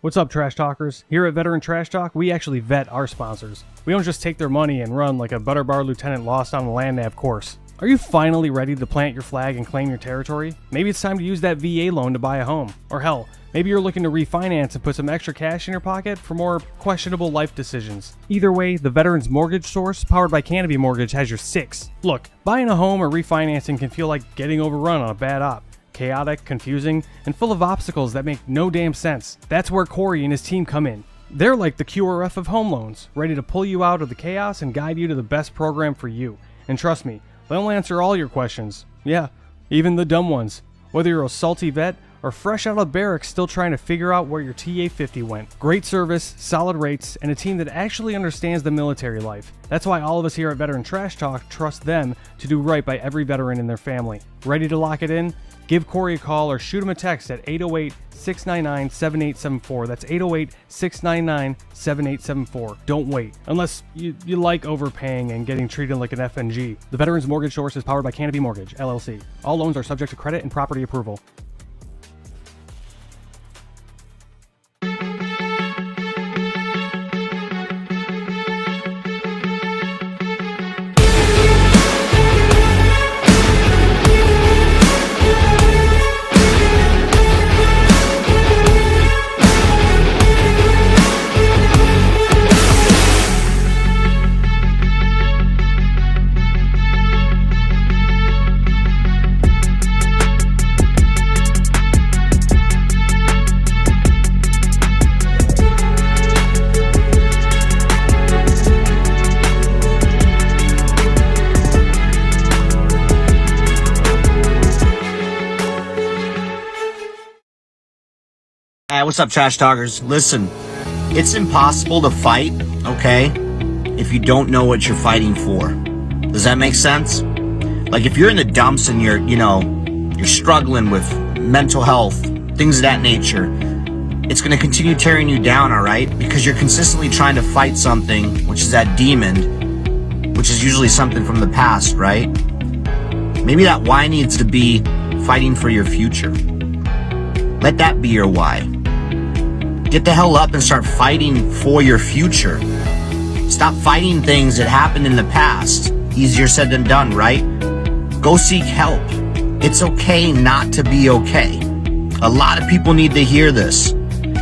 What's up, Trash Talkers? Here at Veteran Trash Talk, we actually vet our sponsors. We don't just take their money and run like a butter bar lieutenant lost on the land nav course. Are you finally ready to plant your flag and claim your territory? Maybe it's time to use that VA loan to buy a home. Or hell, maybe you're looking to refinance and put some extra cash in your pocket for more questionable life decisions. Either way, the Veterans Mortgage Source, powered by Canopy Mortgage, has your six. Look, buying a home or refinancing can feel like getting overrun on a bad op. Chaotic, confusing, and full of obstacles that make no damn sense. That's where Corey and his team come in. They're like the QRF of home loans, ready to pull you out of the chaos and guide you to the best program for you. And trust me, they'll answer all your questions. Yeah, even the dumb ones. Whether you're a salty vet or fresh out of barracks still trying to figure out where your TA-50 went. Great service, solid rates, and a team that actually understands the military life. That's why all of us here at Veteran Trash Talk trust them to do right by every veteran in their family. Ready to lock it in? Give Corey a call or shoot him a text at 808-699-7874. That's 808-699-7874. Don't wait. Unless you like overpaying and getting treated like an FNG. The Veterans Mortgage Source is powered by Canopy Mortgage, LLC. All loans are subject to credit and property approval. Hey, what's up, Trash Talkers? Listen, it's impossible to fight, okay, if you don't know what you're fighting for. Does that make sense? Like, if you're in the dumps and you're struggling with mental health, things of that nature, it's going to continue tearing you down, all right? Because you're consistently trying to fight something, which is that demon, which is usually something from the past, right? Maybe that why needs to be fighting for your future. Let that be your why. Get the hell up and start fighting for your future. Stop fighting things that happened in the past. Easier said than done, right? Go seek help. It's okay not to be okay. A lot of people need to hear this.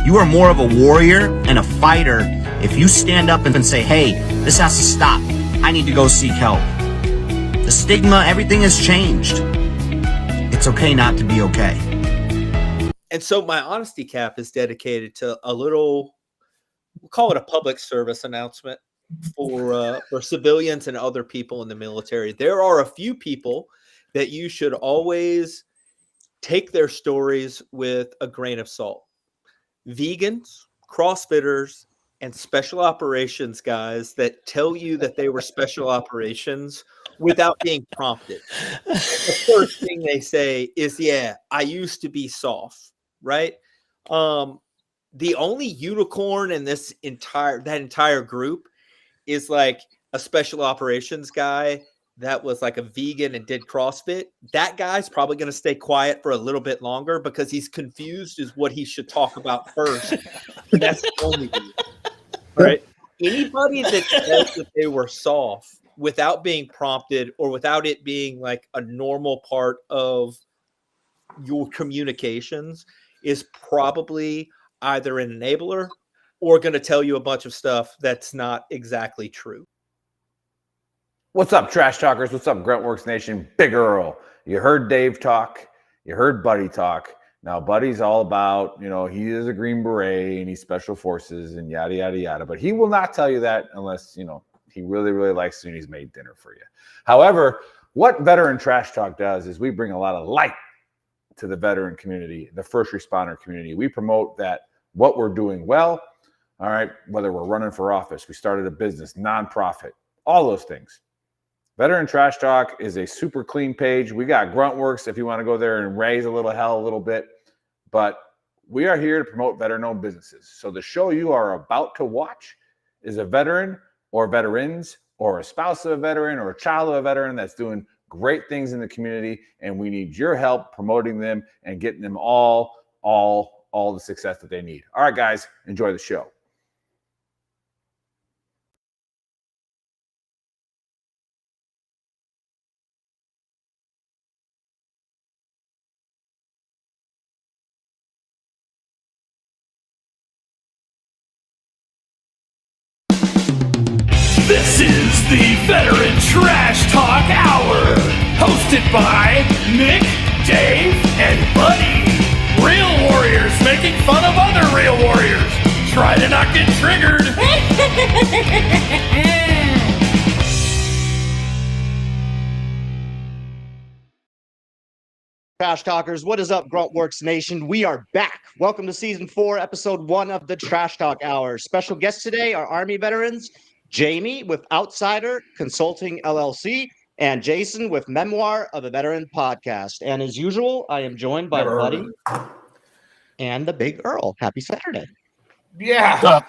You are more of a warrior and a fighter if you stand up and say, hey, this has to stop. I need to go seek help. The stigma, everything has changed. It's okay not to be okay. And so my honesty cap is dedicated to a little, we'll call it a public service announcement for civilians and other people in the military. There are a few people that you should always take their stories with a grain of salt. Vegans, CrossFitters, and special operations guys that tell you that they were special operations without being prompted. The first thing they say is, yeah, I used to be soft. Right. The only unicorn in that entire group is like a special operations guy that was like a vegan and did CrossFit. That guy's probably going to stay quiet for a little bit longer because he's confused as what he should talk about first. That's the only reason. Right. Anybody that says that they were soft without being prompted or without it being like a normal part of your communications is probably either an enabler or going to tell you a bunch of stuff that's not exactly true. What's up, Trash Talkers? What's up, Gruntworks Nation? Big Earl. You heard Dave talk. You heard Buddy talk. Now, Buddy's all about, he is a Green Beret and he's Special Forces and yada, yada, yada. But he will not tell you that unless, he really, really likes you and he's made dinner for you. However, what Veteran Trash Talk does is we bring a lot of light to the veteran community, the first responder community. We promote that what we're doing well, all right, whether we're running for office, we started a business, nonprofit, all those things. Veteran Trash Talk is a super clean page. We got Gruntworks if you want to go there and raise a little hell a little bit, but we are here to promote veteran-owned businesses. So the show you are about to watch is a veteran or veterans or a spouse of a veteran or a child of a veteran that's doing great things in the community, and we need your help promoting them and getting them all all the success that they need. All right, guys, enjoy the show. This is the Veteran Trash Talk Hour, hosted by Nick, Dave, and Buddy. Real warriors making fun of other real warriors. Try to not get triggered. Trash Talkers, what is up, Gruntworks Nation? We are back. Welcome to Season 4, Episode 1 of the Trash Talk Hour. Special guests today are Army veterans, Jamie with Outsider Consulting LLC, and Jason with Memoir of a Veteran podcast. And as usual, I am joined by Buddy and the Big Earl. Happy Saturday. Yeah.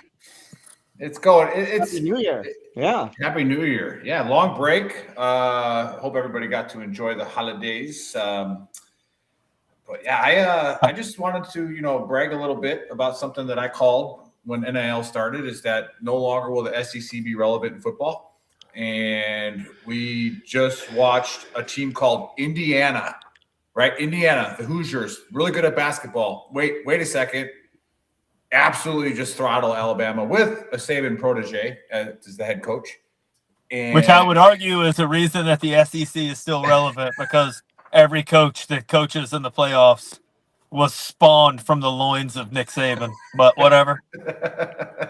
It's going. It's Happy New Year. Yeah. Happy New Year. Yeah, long break. Hope everybody got to enjoy the holidays. But yeah, I just wanted to, brag a little bit about something that I called when NIL started, is that no longer will the SEC be relevant in football. And we just watched a team called Indiana, right? Indiana, the Hoosiers, really good at basketball. Wait a second. Absolutely just throttle Alabama with a Saban protege as the head coach. And which I would argue is the reason that the SEC is still relevant, because every coach that coaches in the playoffs was spawned from the loins of Nick Saban, but whatever.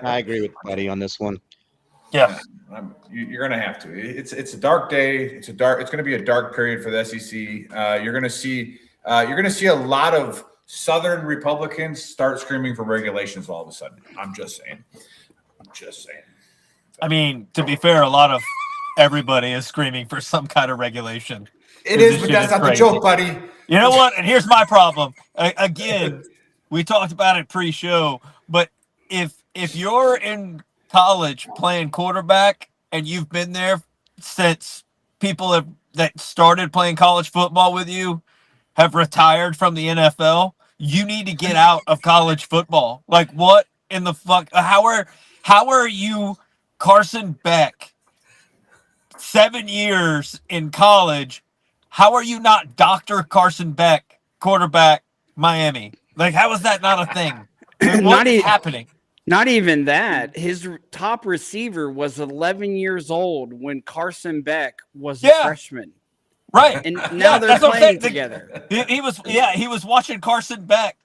I agree with Buddy on this one. Yeah. You're going to have to. It's a dark day. It's going to be a dark period for the SEC. You're going to see a lot of Southern Republicans start screaming for regulations all of a sudden. I'm just saying. I mean, to be fair, a lot of everybody is screaming for some kind of regulation. It is, but that's not crazy. The joke, buddy. You know what? And here's my problem. Again, we talked about it pre-show, but if you're in college playing quarterback and you've been there since people that started playing college football with you have retired from the NFL, you need to get out of college football. Like, what in the fuck? How are you Carson Beck, 7 years in college? How are you not Dr. Carson Beck, quarterback, Miami? Like, how is that not a thing? I mean, what is happening? Not even that. His top receiver was 11 years old when Carson Beck was a freshman. Right. And now they're playing together. He was watching Carson Beck.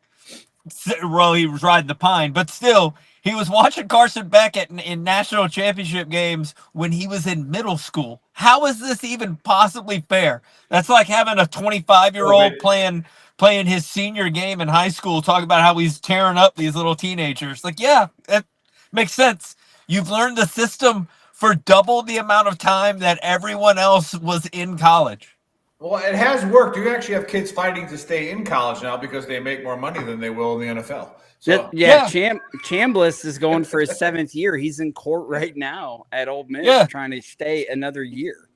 Well, he was riding the pine, but still, he was watching Carson Beck in national championship games when he was in middle school. How is this even possibly fair? That's like having a 25-year-old playing his senior game in high school, talking about how he's tearing up these little teenagers. Like, yeah, that makes sense. You've learned the system for double the amount of time that everyone else was in college. Well, it has worked. You actually have kids fighting to stay in college now because they make more money than they will in the NFL. So, Chambliss is going for his 7th year. He's in court right now at Ole Miss trying to stay another year.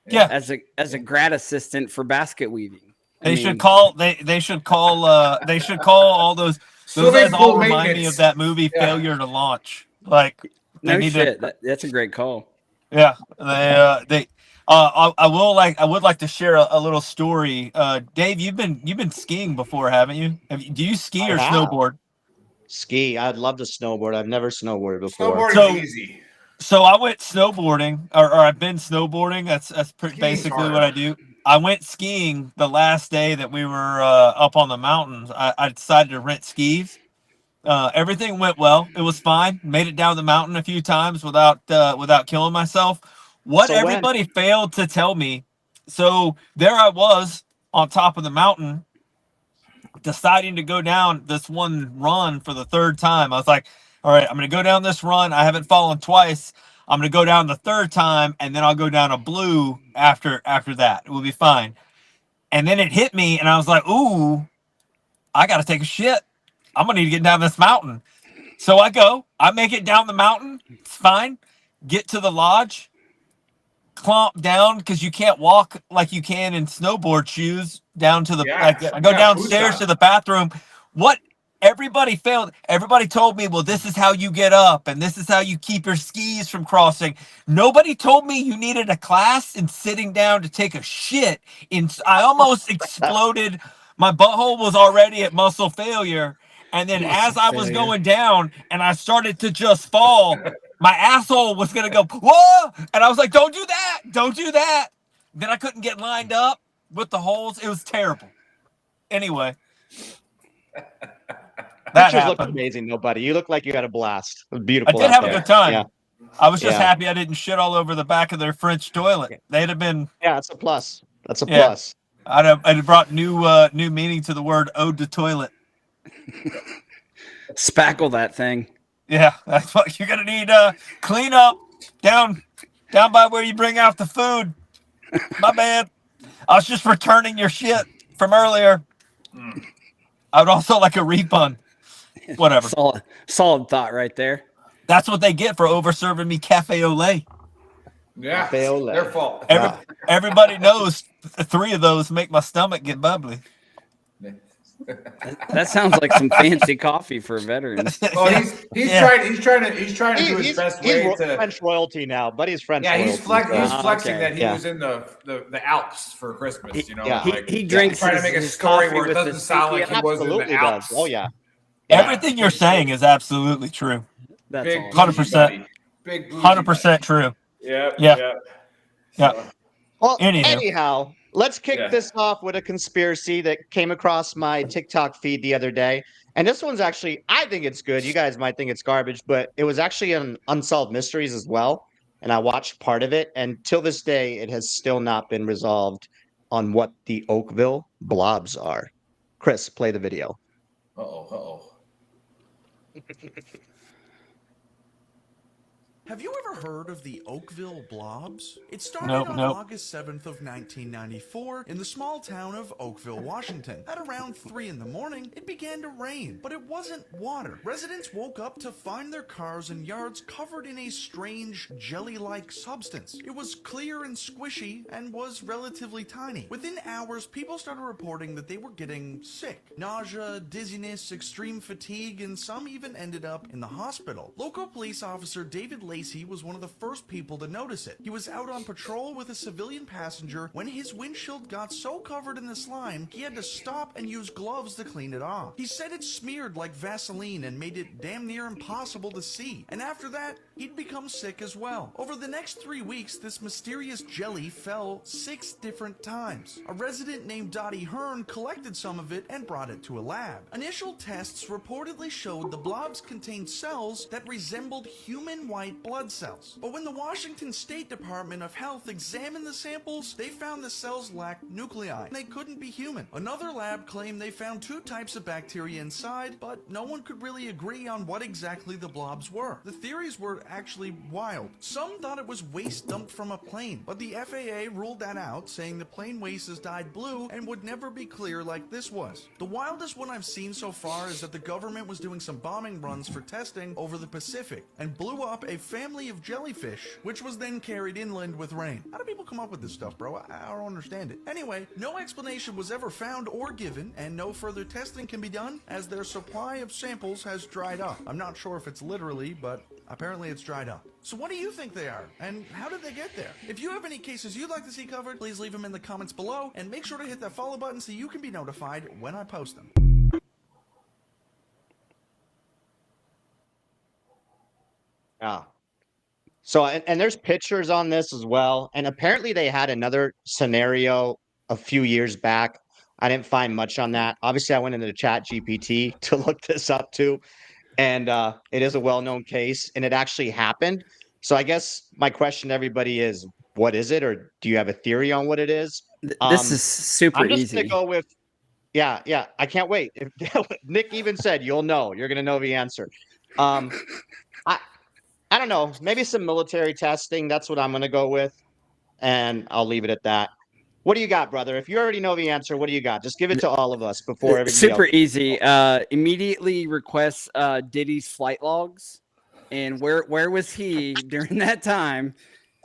Yeah, as a grad assistant for basket weaving. They should call all those guys all remind me of that movie Failure to Launch. Like, that's a great call. Yeah, I would like to share a little story. Dave, you've been skiing before, haven't you? Do you ski or snowboard? Ski. I'd love to snowboard. I've never snowboarded before. Snowboarding is easy. So I went snowboarding, or I've been snowboarding. That's basically what I do. I went skiing the last day that we were up on the mountains. I decided to rent skis. Everything went well. It was fine. Made it down the mountain a few times without killing myself. Everybody failed to tell me. So there I was on top of the mountain, deciding to go down this one run for the 3rd time. I was like, all right, I'm going to go down this run. I haven't fallen twice. I'm going to go down the 3rd time, and then I'll go down a blue after that. It will be fine. And then it hit me, and I was like, ooh, I got to take a shit. I'm going to need to get down this mountain. So I make it down the mountain. It's fine. Get to the lodge. Clomp down, because you can't walk like you can in snowboard shoes down to the I go downstairs to the bathroom. What everybody failed. Everybody told me, well, this is how you get up and this is how you keep your skis from crossing. Nobody told me you needed a class in sitting down to take a shit. I almost exploded. My butthole was already at muscle failure. And then as I was going down and I started to just fall, my asshole was going to go, whoa. And I was like, don't do that. Don't do that. Then I couldn't get lined up with the holes. It was terrible. Anyway. Pictures look amazing, though, buddy. You look like you had a blast. It was beautiful. I did have a good time. Yeah. I was just happy I didn't shit all over the back of their French toilet. They'd have been. Yeah, that's a plus. That's a plus. I'd have brought new meaning to the word ode to toilet. Spackle that thing. Yeah, that's what you're gonna need. Clean up down by where you bring out the food. My bad. I was just returning your shit from earlier. I would also like a refund. Whatever. Solid thought right there. That's what they get for over serving me cafe au lait. Yeah, Cafe au lait. their fault. Everybody knows 3 of those make my stomach get bubbly. That sounds like some fancy coffee for veterans. Well, he's trying to do his best way to French royalty now, but he's French. Yeah, he's flexing okay. that he was in the Alps for Christmas. You know, he drinks. Trying to make a story where it doesn't sound like he was in the Alps. Oh yeah. Everything you're saying is absolutely true. That's 100%. Big 100% true. Yeah. Well, Anywho. anyhow, let's kick this off with a conspiracy that came across my TikTok feed the other day. And this one's actually, I think it's good. You guys might think it's garbage, but it was actually an Unsolved Mysteries as well. And I watched part of it. And till this day, it has still not been resolved on what the Oakville blobs are. Chris, play the video. Uh-oh. Have you ever heard of the Oakville blobs? It started on August 7th of 1994 in the small town of Oakville, Washington. At around 3 in the morning, it began to rain, but it wasn't water. Residents woke up to find their cars and yards covered in a strange jelly-like substance. It was clear and squishy and was relatively tiny. Within hours, people started reporting that they were getting sick. Nausea, dizziness, extreme fatigue, and some even ended up in the hospital. Local police officer David Lacey was one of the first people to notice it. He was out on patrol with a civilian passenger when his windshield got so covered in the slime, he had to stop and use gloves to clean it off. He said it smeared like Vaseline and made it damn near impossible to see. And after that, he'd become sick as well. Over the next 3 weeks, this mysterious jelly fell 6 different times. A resident named Dottie Hearn collected some of it and brought it to a lab. Initial tests reportedly showed the blobs contained cells that resembled human white blood cells. But when the Washington State Department of Health examined the samples, they found the cells lacked nuclei. They couldn't be human. Another lab claimed they found 2 types of bacteria inside, but no one could really agree on what exactly the blobs were. The theories were actually wild. Some thought it was waste dumped from a plane, but the FAA ruled that out, saying the plane waste is dyed blue and would never be clear like this was. The wildest one I've seen so far is that the government was doing some bombing runs for testing over the Pacific and blew up a family of jellyfish, which was then carried inland with rain. How do people come up with this stuff, bro? I don't understand it. Anyway, no explanation was ever found or given, and no further testing can be done as their supply of samples has dried up. I'm not sure if it's literally, but apparently it's dried up. So what do you think they are, and how did they get there? If you have any cases you'd like to see covered, please leave them in the comments below, and make sure to hit that follow button so you can be notified when I post them. Yeah. So, and there's pictures on this as well. And apparently they had another scenario a few years back. I didn't find much on that. Obviously, I went into the chat GPT to look this up too. And it is a well-known case and it actually happened. So I guess my question to everybody is, what is it? Or do you have a theory on what it is? This is super I'm just easy. going to go with, yeah. I can't wait. Nick even said, you'll know. You're going to know the answer. I don't know. Maybe some military testing. That's what I'm going to go with. And I'll leave it at that. What do you got, brother? If you already know the answer, what do you got? Just give it to all of us before everybody Super else. easy. Immediately request Diddy's flight logs. And where was he during that time?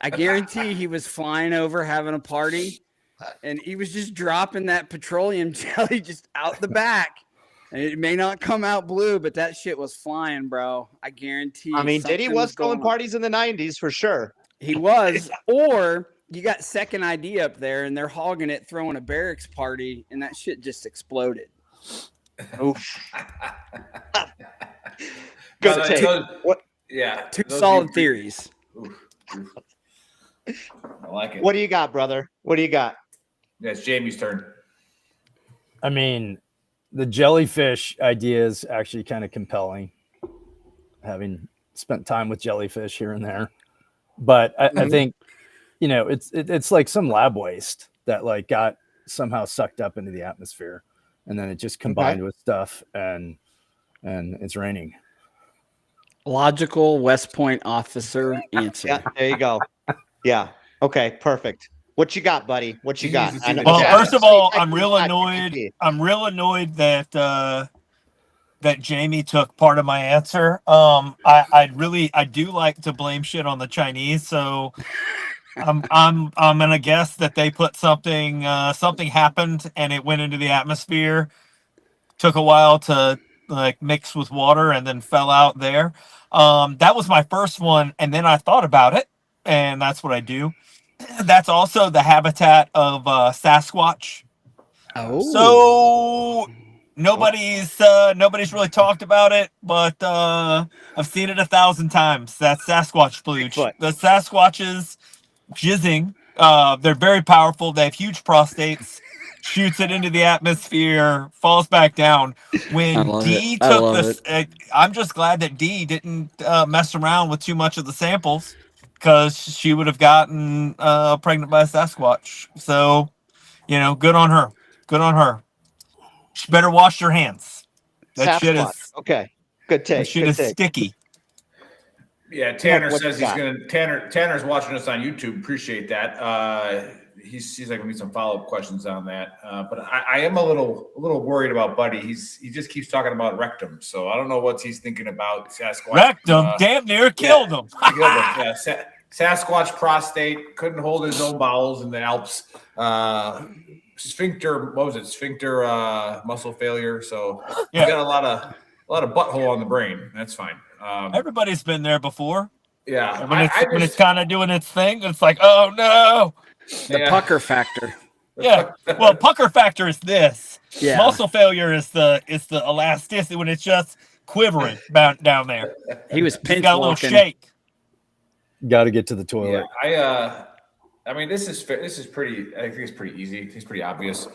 I guarantee he was flying over having a party. And he was just dropping that petroleum jelly just out the back. It may not come out blue, but that shit was flying, bro. I guarantee. I mean, Diddy something was throwing going on. parties in the 90s for sure. He was, or you got Second ID up there and they're hogging it, throwing a barracks party, and that shit just exploded. Oof. No, Good take. what? Yeah. Two those solid are- theories. Oof. I like it. What do you got, brother? What do you got? Yeah, it's Jamie's turn. I mean, the jellyfish idea is actually kind of compelling, having spent time with jellyfish here and there. But I think, you know, it's like some lab waste that like got somehow sucked up into the atmosphere, and then it just combined with stuff, and it's raining. Logical West Point officer answer. Yeah, there you go. Yeah. Okay, perfect. What you got, buddy? What you got? I know- Well, Yeah, first of all, actually, I'm real annoyed. ChatGPT. I'm real annoyed that that Jamie took part of my answer. I do like to blame shit on the Chinese, so I'm gonna guess that they put something happened and it went into the atmosphere. Took a while to like mix with water and then fell out there. That was my first one, and then I thought about it, and that's what I do. That's also the habitat of Sasquatch. Oh, So nobody's really talked about it, but I've seen it 1,000 times. That's Sasquatch splooge. Bigfoot. The Sasquatches jizzing. They're very powerful. They have huge prostates. Shoots it into the atmosphere, falls back down. When D took this, I'm just glad that D didn't mess around with too much of the samples, because she would have gotten pregnant by a Sasquatch. So, you know, good on her. Good on her. She better wash her hands. That shit Sasquatch. is Okay. Good take. that shit Good is take. sticky. Yeah, Tanner What says you he's got? gonna. Tanner's watching us on YouTube. Appreciate that. He's like, we need some follow up questions on that. But I am a little worried about Buddy. He just keeps talking about rectum, so I don't know what he's thinking about Sasquatch. Rectum damn near killed him. Yeah, Sasquatch prostate couldn't hold his own bowels in the Alps. Sphincter, what was it? Sphincter muscle failure. So you got a lot of butthole on the brain. That's fine. Everybody's been there before. Yeah, And when it's kind of doing its thing, it's like, oh no. the pucker factor. Yeah. Well, pucker factor is this. Yeah. Muscle failure is the elasticity when it's just quivering down there. He was It's pinch got a little walking. shake. Got to get to the toilet. Yeah, I mean, this is pretty. I think it's pretty easy. It's pretty obvious.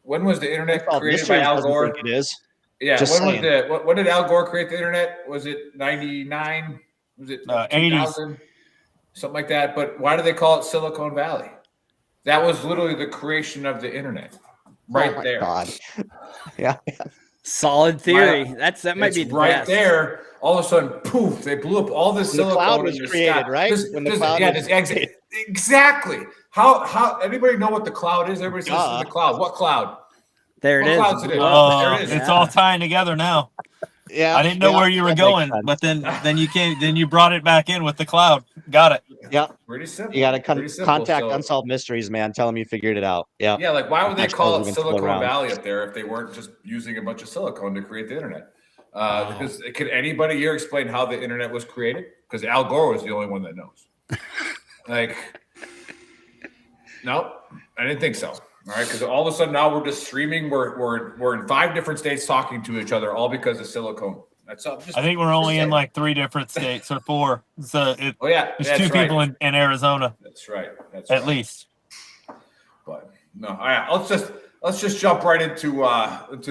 When was the internet Oh, created mystery by Al doesn't Gore? think it is. Yeah, Just when saying. when did Al Gore create the internet? Was it 99? Was it 2000? Something like that. But why do they call it Silicon Valley? That was literally the creation of the internet, right Oh my there. God. Yeah. Solid theory. That might It's be the right best. there. All of a sudden, poof! They blew up all this When the silicon. cloud was in the created, sky. right? When the cloud was exactly. How anybody know what the cloud is? Everybody says this is the cloud. What cloud? There it What is. cloud's it in? Whoa. There it is. It's all tying together now. Yeah. I didn't know yeah, where you were that makes going, sense. but then you brought it back in with the cloud. Got it. Yeah. Pretty simple. You got to Pretty simple. contact So- Unsolved Mysteries, man. Tell them you figured it out. Yeah. Yeah, like why would they Actually, call we it can float Silicon around. Valley up there if they weren't just using a bunch of silicone to create the internet? Because could anybody here explain how the internet was created? Because Al Gore was the only one that knows. Like, no, I didn't think so. All right, because all of a sudden now we're just streaming. We're in 5 different states talking to each other, all because of silicone. That's all. I think we're only in like 3 different states or 4. So Oh yeah, there's that's 2 right. people in Arizona That's right. That's at right. least. But no, all right. Let's just jump right into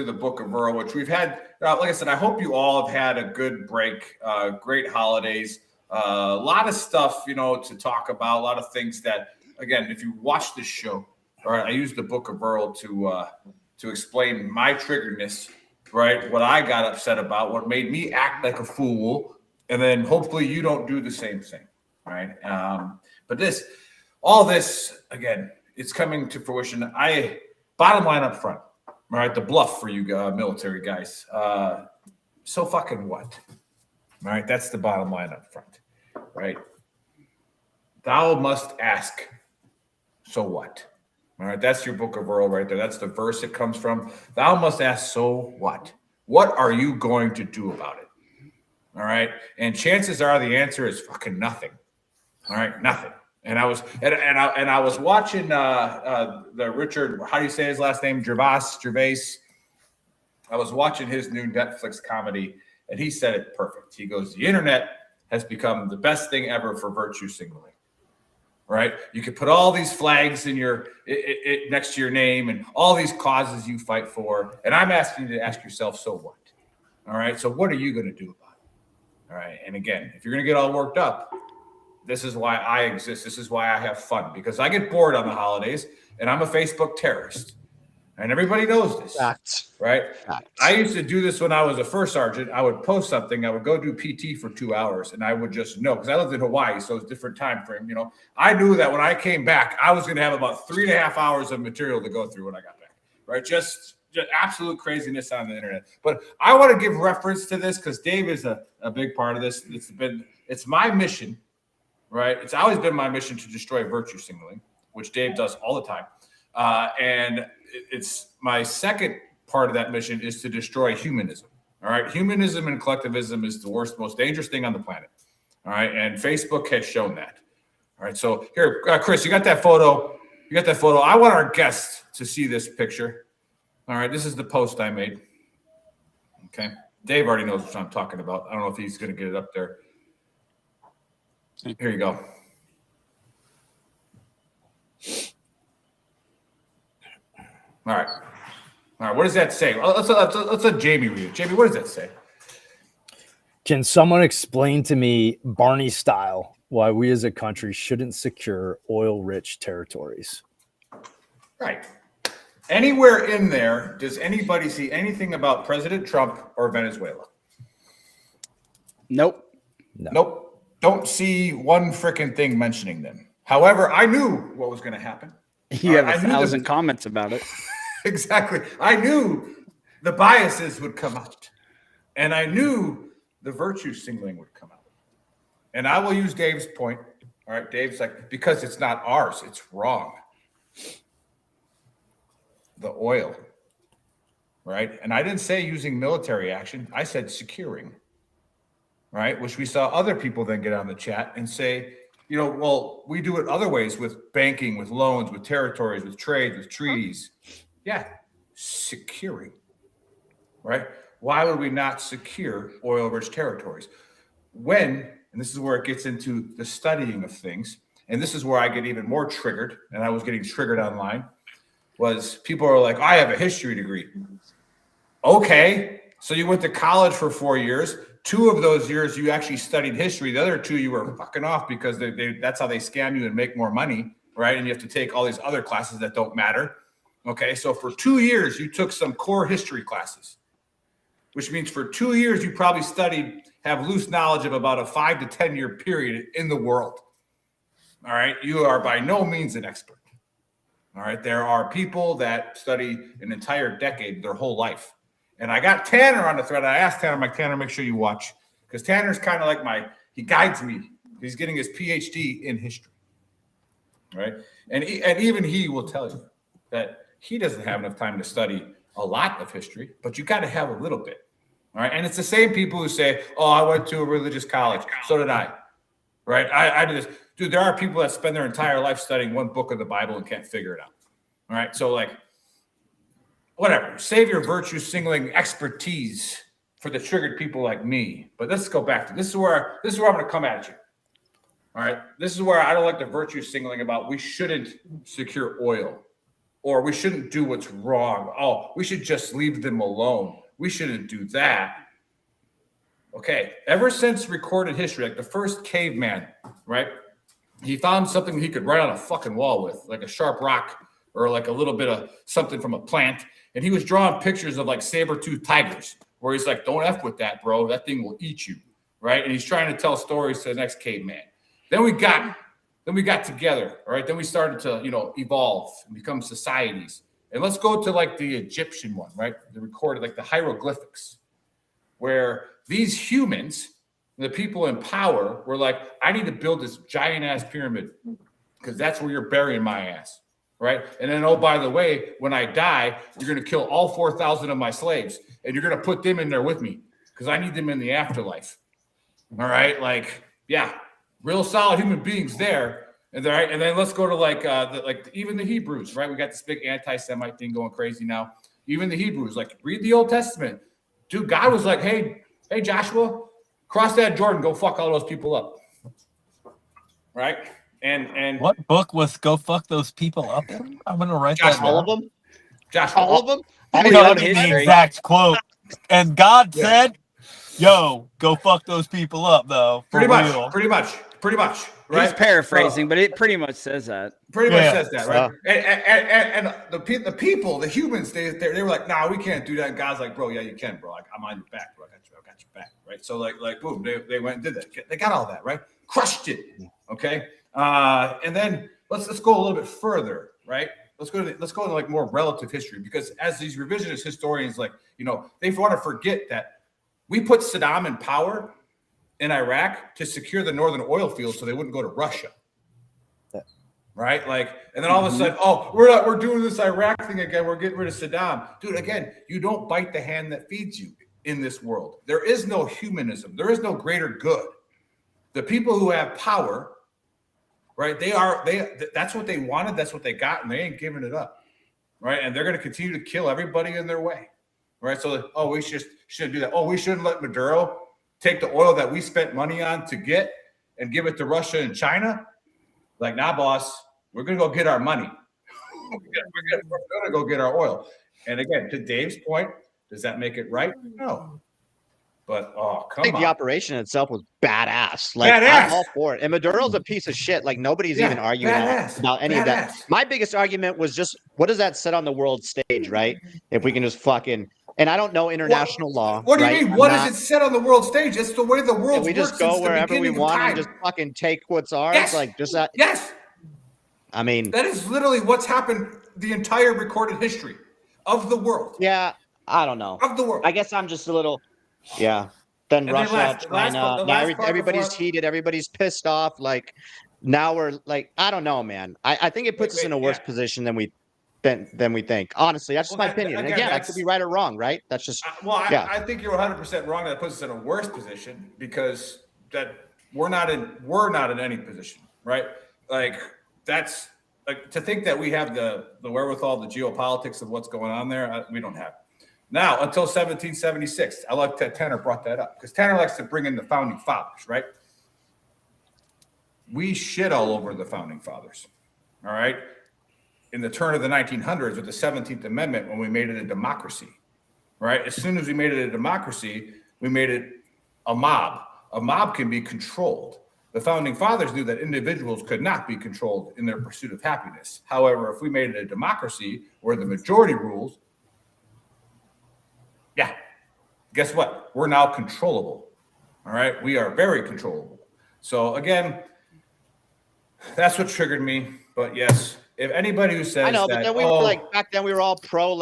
the Book of Earl, which we've had. Like I said, I hope you all have had a good break, great holidays, a lot of stuff to talk about, a lot of things that, again, if you watch this show, all right, I use the Book of Earl to explain my triggeredness, right? What I got upset about, what made me act like a fool, and then hopefully you don't do the same thing, right? But all this again. It's coming to fruition. Bottom line up front, all right, the bluff for you military guys. So fucking what? All right, that's the bottom line up front, right? Thou must ask, so what? All right, that's your book of Earl right there. That's the verse it comes from. Thou must ask, so what? What are you going to do about it? All right, and chances are the answer is fucking nothing. All right, nothing. And I was I was watching the Richard, how do you say his last name? Gervais. I was watching his new Netflix comedy, and he said it perfect. He goes, the internet has become the best thing ever for virtue signaling. Right? You can put all these flags in your next to your name and all these causes you fight for. And I'm asking you to ask yourself, so what? All right. So what are you going to do about it? All right. And again, if you're going to get all worked up, this is why I exist. This is why I have fun, because I get bored on the holidays and I'm a Facebook terrorist. And everybody knows this, right? Facts. I used to do this when I was a first sergeant. I would post something. I would go do PT for 2 hours, and I would just know, because I lived in Hawaii, so it's a different time frame. You know, I knew that when I came back, I was going to have about 3.5 hours of material to go through when I got back, right? Just absolute craziness on the internet. But I want to give reference to this because Dave is a big part of this. It's my mission, right? It's always been my mission to destroy virtue signaling, which Dave does all the time. And it's my second part of that mission is to destroy humanism. All right. Humanism and collectivism is the worst, most dangerous thing on the planet. All right. And Facebook has shown that. All right. So here, Chris, you got that photo. I want our guests to see this picture. All right. This is the post I made. Okay. Dave already knows what I'm talking about. I don't know if he's going to get it up there. Here you go. All right. What does that say? Let's let Jamie read it. Jamie, what does that say? Can someone explain to me, Barney style, why we as a country shouldn't secure oil-rich territories? Right. Anywhere in there, does anybody see anything about President Trump or Venezuela? Nope. Nope. Don't see one freaking thing mentioning them. However, I knew what was going to happen. You have 1,000 comments about it. Exactly. I knew the biases would come out, and I knew the virtue signaling would come out. And I will use Dave's point. All right. Dave's like, because it's not ours, it's wrong. The oil. Right. And I didn't say using military action. I said securing. Right. Which we saw other people then get on the chat and say, you know, well, we do it other ways with banking, with loans, with territories, with trade, with treaties. Yeah, securing, right? Why would we not secure oil-rich territories? When, and this is where it gets into the studying of things, and this is where I get even more triggered, and I was getting triggered online, was people are like, I have a history degree. Okay, so you went to college for 4 years. 2 of those years you actually studied history. The other 2 you were fucking off because that's how they scam you and make more money, right? And you have to take all these other classes that don't matter. Okay, so for 2 years, you took some core history classes, which means for 2 years, you probably have loose knowledge of about a 5 to 10 year period in the world. All right, you are by no means an expert. All right, there are people that study an entire decade, their whole life. And I got Tanner on the thread. I asked Tanner, Tanner, make sure you watch, because Tanner's kind of like he guides me. He's getting his PhD in history. Right, and even he will tell you that he doesn't have enough time to study a lot of history, but you got to have a little bit. All right. And it's the same people who say, oh, I went to a religious college. So did I. Right. I did this. Dude, there are people that spend their entire life studying one book of the Bible and can't figure it out. All right. So, like, whatever. Save your virtue signaling expertise for the triggered people like me. But let's go back to this is where I'm going to come at you. All right. This is where I don't like the virtue signaling about we shouldn't secure oil. Or we shouldn't do what's wrong. Oh, we should just leave them alone. We shouldn't do that. Okay, ever since recorded history, like the first caveman, right? He found something he could write on a fucking wall with, like a sharp rock or like a little bit of something from a plant. And he was drawing pictures of like saber-toothed tigers, where he's like, don't F with that, bro. That thing will eat you, right? And he's trying to tell stories to the next caveman. Then we got together, all right? Then we started to, evolve and become societies. And let's go to like the Egyptian one, right? The recorded, like the hieroglyphics, where these humans, the people in power, were like, I need to build this giant ass pyramid because that's where you're burying my ass, right? And then, oh, by the way, when I die, you're going to kill all 4,000 of my slaves, and you're going to put them in there with me because I need them in the afterlife. All right, like, yeah, real solid human beings there. And then let's go to like even the Hebrews, right? We got this big anti-Semite thing going crazy now. Even the Hebrews, like, read the Old Testament, dude. God was like, hey, Joshua, cross that Jordan, go fuck all those people up, right? And what book was "Go Fuck Those People Up" in? I'm gonna write Josh, that down. All of them. Josh, All of them. All No, throughout that's the history. exact quote. And God said, "Yo, go fuck those people up," though. For real. Pretty much. Right? He's paraphrasing, but it pretty much says that. Pretty much says that, right? And the people, the humans, they were like, nah, we can't do that. And God's like, bro, yeah, you can, bro. Like, I'm on your back, bro. I got your back, right? So like, boom, they went and did that. They got all that, right? Crushed it, okay. And then let's go a little bit further, right? Let's go to like more relative history, because as these revisionist historians, like, you know, they want to forget that we put Saddam in power in Iraq to secure the northern oil fields so they wouldn't go to Russia. Right? Like, and then all of a sudden, oh, we're doing this Iraq thing again. We're getting rid of Saddam. Dude, again, you don't bite the hand that feeds you in this world. There is no humanism. There is no greater good. The people who have power, right? That's what they wanted. That's what they got, and they ain't giving it up. Right? And they're going to continue to kill everybody in their way. Right? So, we shouldn't do that. Oh, we shouldn't let Maduro take the oil that we spent money on to get and give it to Russia and China. Like, nah, boss, we're going to go get our money. we're going to go get our oil. And again, to Dave's point, does that make it right? No. But, I think the operation itself was badass. Like, badass. I'm all for it. And Maduro's a piece of shit. Like, nobody's even arguing about any of that. My biggest argument was just, what does that set on the world stage, right? If we can just fucking... And I don't know international law. What do you mean? What does it set on the world stage? It's the way the world works. We just go wherever we want and just fucking take what's ours. Yes. Like, just that. Yes. I mean, that is literally what's happened the entire recorded history of the world. Yeah, I don't know. Of the world. I guess I'm just a little. Yeah. Then Russia, China. Now everybody's heated. Everybody's pissed off. Like, now we're like, I don't know, man. I think it puts us in a worse position than we think. Honestly, that's just my opinion. And again, I could be right or wrong, right? That's just I think you're 100% wrong. That puts us in a worse position, because that we're not in any position, right? Like, that's like, to think that we have the wherewithal, the geopolitics of what's going on there. We don't have it. Now, until 1776, I like that Tanner brought that up, because Tanner likes to bring in the founding fathers, right? We shit all over the founding fathers, all right? In the turn of the 1900s with the 17th Amendment, when we made it a democracy, right? As soon as we made it a democracy, we made it a mob. A mob can be controlled. The founding fathers knew that individuals could not be controlled in their pursuit of happiness. However, if we made it a democracy where the majority rules, guess what? We're now controllable. All right? We are very controllable. So again, that's what triggered me. But yes, if anybody who says, I know, that, but then we were like, back then we were all pro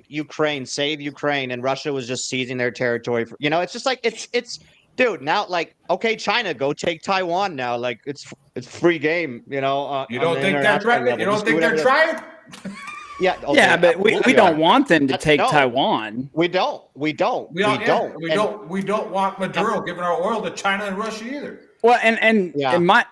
Ukraine, save Ukraine, and Russia was just seizing their territory. It's just like, it's dude, now, like, okay, China, go take Taiwan now. Like, it's free game, you don't think they're trying? You don't think they're trying? Yeah. Okay, yeah, but we don't want them to take Taiwan. We don't want Maduro giving our oil to China and Russia either. Well, and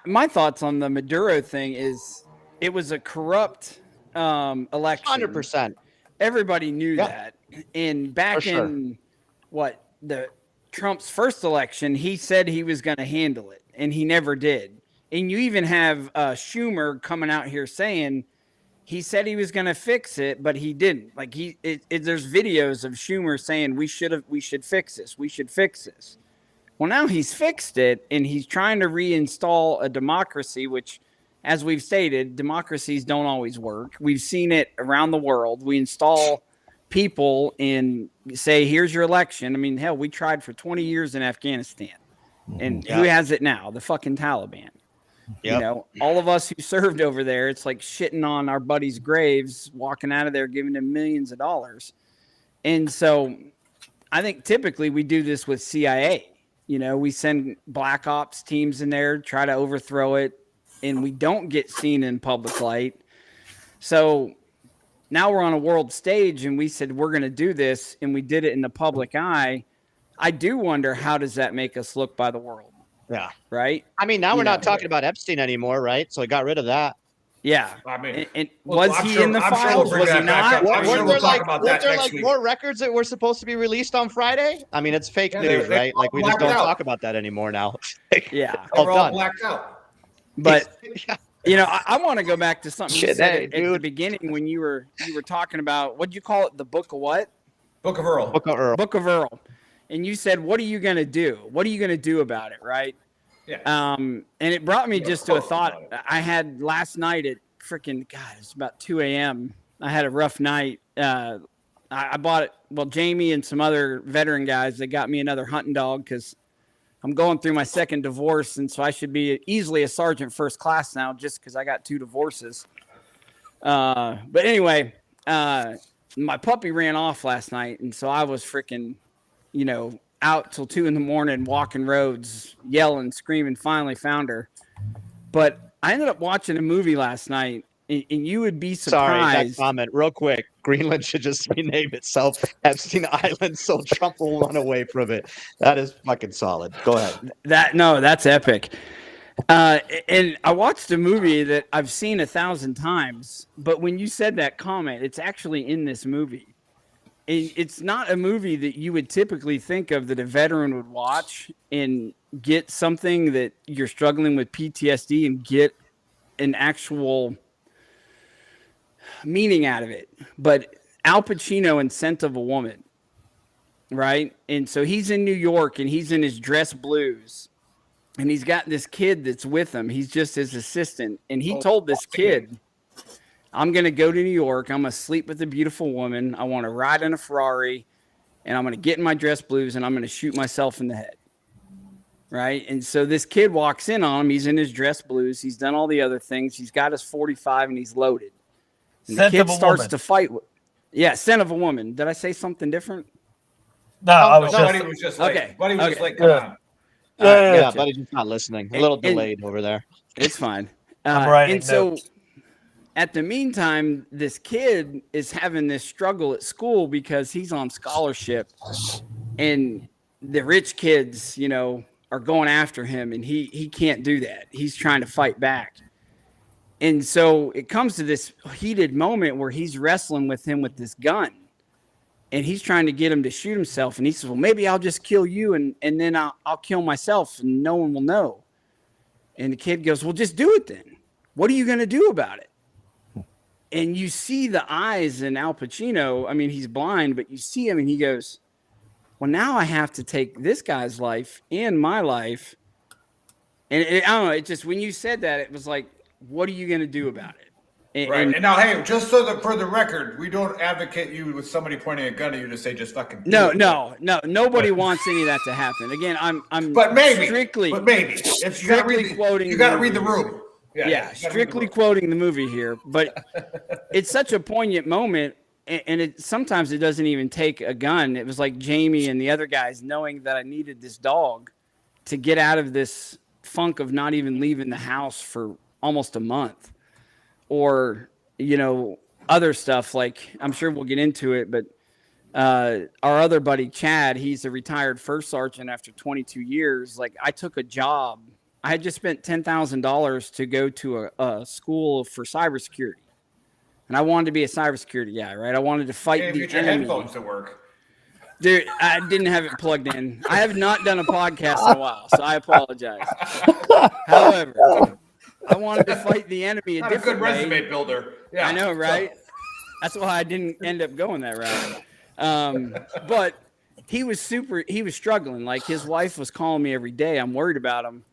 my thoughts on the Maduro thing is, it was a corrupt election. 100%. Everybody knew that. And back in the Trump's first election, he said he was going to handle it, and he never did. And you even have Schumer coming out here saying he said he was going to fix it, but he didn't. Like, there's videos of Schumer saying we should fix this. We should fix this. Well, now he's fixed it, and he's trying to reinstall a democracy, which, as we've stated, democracies don't always work. We've seen it around the world. We install people and say, here's your election. I mean, hell, we tried for 20 years in Afghanistan. And who has it now? The fucking Taliban. Yep. All of us who served over there, it's like shitting on our buddies' graves, walking out of there, giving them millions of dollars. And so I think typically we do this with CIA. We send black ops teams in there, try to overthrow it, and we don't get seen in public light. So now we're on a world stage and we said we're going to do this and we did it in the public eye. I do wonder, how does that make us look by the world? Yeah. Right. I mean, now we're not talking about Epstein anymore, right? So we got rid of that. Yeah. I mean, and well, was I'm he sure- in the I'm sure files? we'll bring Was he that back not? up. I'm sure we'll talk about that there next like week. more records that were supposed to be released on Friday? I mean, it's fake Yeah, news, they right? Like we just blacked don't out. talk about that anymore now. Yeah. They were all done. blacked out. But I want to go back to something you Shit, said hey, at the beginning when you were talking about, what'd you call it? The Book of what? Book of Earl. Book of Earl. Book of Earl. And you said, what are you going to do? What are you going to do about it? Right. Yeah. And it brought me just to a thought I had last night at freaking, God, it's about 2 a.m. I had a rough night. I bought it. Well, Jamie and some other veteran guys, they got me another hunting dog because I'm going through my second divorce. And so I should be easily a sergeant first class now just because I got 2 divorces. But anyway, my puppy ran off last night. And so I was freaking, out till 2 a.m, walking roads, yelling, screaming, finally found her. But I ended up watching a movie last night, and you would be surprised. Sorry, that comment real quick. Greenland should just rename itself Epstein Island so Trump will run away from it. That is fucking solid. Go ahead. That's epic. And I watched a movie that I've seen 1,000 times, but when you said that comment, it's actually in this movie. It's not a movie that you would typically think of that a veteran would watch and get something that you're struggling with PTSD and get an actual meaning out of it. But Al Pacino in Scent of a Woman, right? And so he's in New York and he's in his dress blues and he's got this kid that's with him. He's just his assistant. And he told this kid, I'm going to go to New York. I'm going to sleep with a beautiful woman. I want to ride in a Ferrari and I'm going to get in my dress blues and I'm going to shoot myself in the head. Right. And so this kid walks in on him. He's in his dress blues. He's done all the other things. He's got his 45 and he's loaded. And the kid starts to fight. Scent of a Woman. Did I say something different? No, I was Buddy was just like, okay. Buddy was okay. like, come on. Yeah, Buddy's just not listening. A little delayed over there. It's fine. I'm writing and so notes. at the meantime, this kid is having this struggle at school because he's on scholarship and the rich kids, are going after him and he can't do that. He's trying to fight back. And so it comes to this heated moment where he's wrestling with him with this gun and he's trying to get him to shoot himself. And he says, well, maybe I'll just kill you and then I'll kill myself and no one will know. And the kid goes, well, just do it then. What are you going to do about it? And you see the eyes in Al Pacino. I mean, he's blind, but you see him and he goes, well, now I have to take this guy's life and my life. And I don't know. It just, when you said that, it was like, what are you going to do about it? Right. And now, hey, just so that for the record, we don't advocate you with somebody pointing a gun at you to say just fucking. No. Nobody wants any of that to happen. Again, I'm But maybe. strictly If you gotta read quoting. You got to read the room. Yeah, strictly quoting the movie here. But it's such a poignant moment. And sometimes it doesn't even take a gun. It was like Jamie and the other guys knowing that I needed this dog to get out of this funk of not even leaving the house for almost a month. Or, other stuff like, I'm sure we'll get into it, but our other buddy, Chad, he's a retired first sergeant after 22 years. Like, I took a job. I had just spent $10,000 to go to a school for cybersecurity. And I wanted to be a cybersecurity guy, right? I wanted to fight the get your enemy. headphones to work. Dude, I didn't have it plugged in. I have not done a podcast in a while, so I apologize. However, I wanted to fight the enemy Not a good resume builder. Yeah, I know, right? That's why I didn't end up going that route. But he was struggling. Like, his wife was calling me every day. I'm worried about him.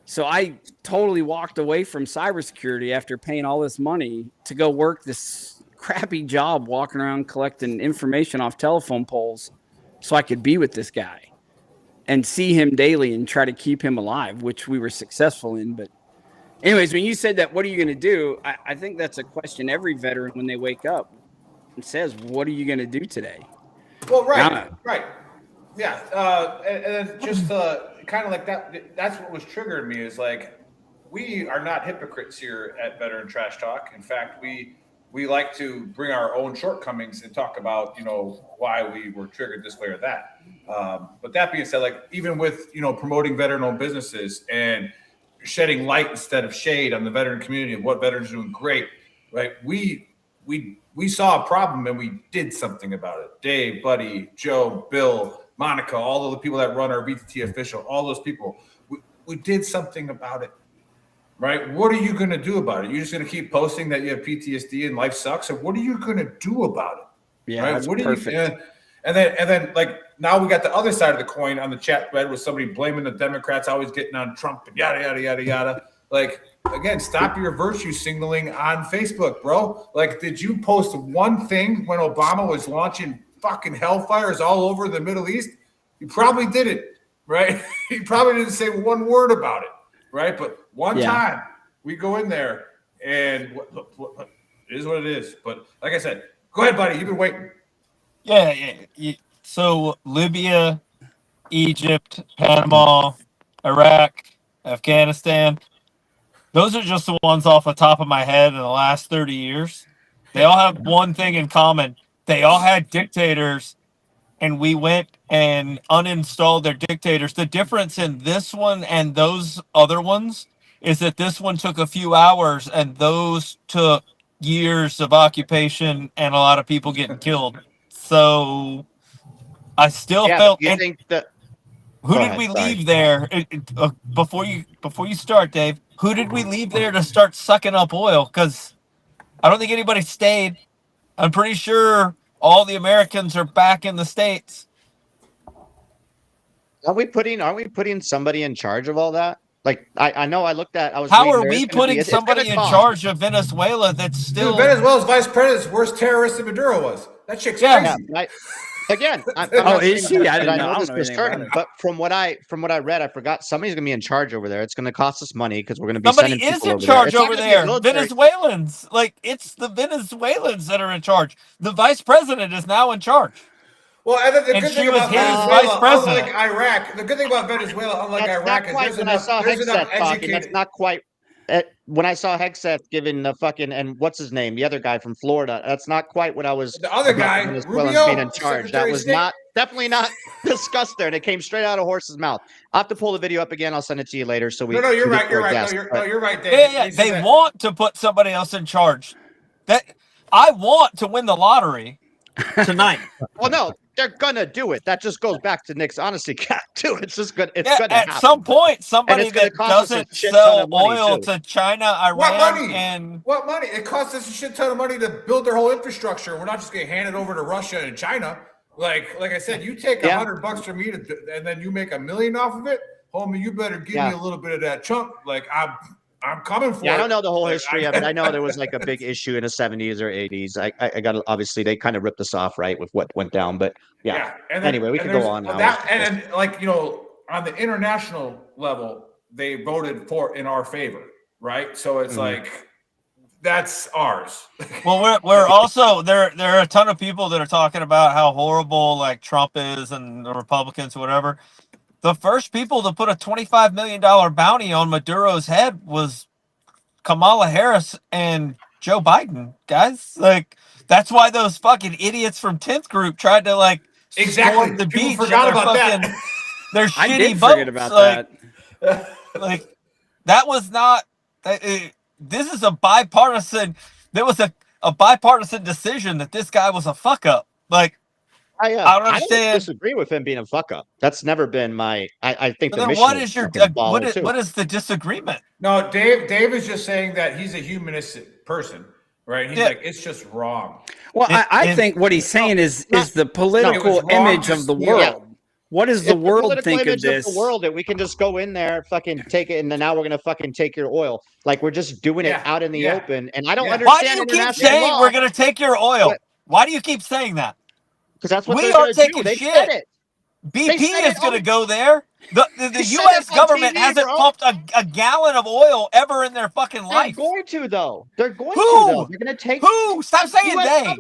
So I totally walked away from cybersecurity after paying all this money to go work this crappy job walking around collecting information off telephone poles so I could be with this guy and see him daily and try to keep him alive, which we were successful in. But anyways, when you said that, what are you going to do? I think that's a question every veteran when they wake up says, what are you going to do today? Well, right. Yeah. And then just kind of like that, that's what was triggering me is like, we are not hypocrites here at Veteran Trash Talk. In fact, we we like to bring our own shortcomings and talk about, why we were triggered this way or that. But that being said, like even with, promoting veteran-owned businesses and shedding light instead of shade on the veteran community and what veterans are doing great, right? We saw a problem and we did something about it. Dave, Buddy, Joe, Bill, Monica, all of the people that run our VTT official, all those people, we did something about it. Right? What are you going to do about it? You're just going to keep posting that you have PTSD and life sucks? Or what are you going to do about it? Yeah, right? that's What perfect. And then like now we got the other side of the coin on the chat thread with somebody blaming the Democrats always getting on Trump and yada, yada, yada, yada. Like, again, stop your virtue signaling on Facebook, bro. Like, did you post one thing when Obama was launching fucking hellfires all over the Middle East? You probably didn't, right? You probably didn't say one word about it. Right, but one time we go in there and it is what it is. But like I said, go ahead, buddy. You've been waiting. Yeah. So Libya, Egypt, Panama, Iraq, Afghanistan. Those are just the ones off the top of my head in the last 30 years. They all have one thing in common. They all had dictators, and we went and uninstalled their dictators. The difference in this one and those other ones is that this one took a few hours and those took years of occupation and a lot of people getting killed. So I still felt. You think that? Who did we leave there before you start, Dave? Who did we leave there to start sucking up oil? Because I don't think anybody stayed. I'm pretty sure all the Americans are back in the States. Aren't we putting somebody in charge of all that? Like, I know I looked at, I was. How are we putting somebody in charge of Venezuela that's still. Dude, Venezuela's vice president's worst terrorist than Maduro was. That chick's crazy. Yeah, again, is she? I didn't know. This for certain, but from what I read, I forgot somebody's going to be in charge over there. It's going to cost us money because we're going to be somebody is in charge over there. Venezuelans, like it's the Venezuelans that are in charge. The vice president is now in charge. Well, and the good thing about Venezuela, unlike Iraq, the good thing about Venezuela, unlike Iraq, is there's enough educated. That's not quite. When I saw Hegseth giving the fucking and what's his name, the other guy from Florida, that's not quite what I was. The other guy, Rubio, being in charge. That was definitely not discussed there, and it came straight out of horse's mouth. I'll have to pull the video up again. I'll send it to you later. So you're right. You're right, Dave. Yeah. They want to put somebody else in charge. That I want to win the lottery tonight. Well, no. They're gonna do it. That just goes back to Nick's honesty cap too. It's just good. It's gonna at happen. Some point, somebody that doesn't sell oil to China, Iran, what money? It costs us a shit ton of money to build their whole infrastructure. We're not just gonna hand it over to Russia and China. Like I said, you take $100 from me and then you make $1 million off of it, homie. You better give me a little bit of that chunk. Like I'm coming for it. I don't know the whole history of it. I know there was like a big issue in the 70s or 80s. I got obviously they kind of ripped us off, right, with what went down. But anyway, we can go on now. And on the international level, they voted in our favor, right? So it's like that's ours. Well, we're also there are a ton of people that are talking about how horrible like Trump is and the Republicans or whatever. The first people to put a $25 million bounty on Maduro's head was Kamala Harris and Joe Biden, guys. Like, that's why those fucking idiots from 10th Group tried to, storm the beach. Forgot about that. Their shitty I did boats. Forget about that. That was not... this is a bipartisan... There was a bipartisan decision that this guy was a fuck-up. I don't understand. I don't disagree with him being a fuck up. That's never been my. I think the mission. What is what is the disagreement? No, Dave is just saying that he's a humanistic person, right? He's like it's just wrong. Well, I think what he's saying is the political image of the world. Yeah. What does the world think of this? Of the world that we can just go in there, fucking take it, and then now we're gonna fucking take your oil. Like we're just doing it out in the open, and I don't understand. Why do you keep saying we're gonna take your oil? Why do you keep saying that? Because that's what we are taking do. shit. BP is going to go there. The U.S. government hasn't pumped a gallon of oil ever in their fucking life. They're going to, though. They're going to, though. They're going to take. Who? Stop saying they.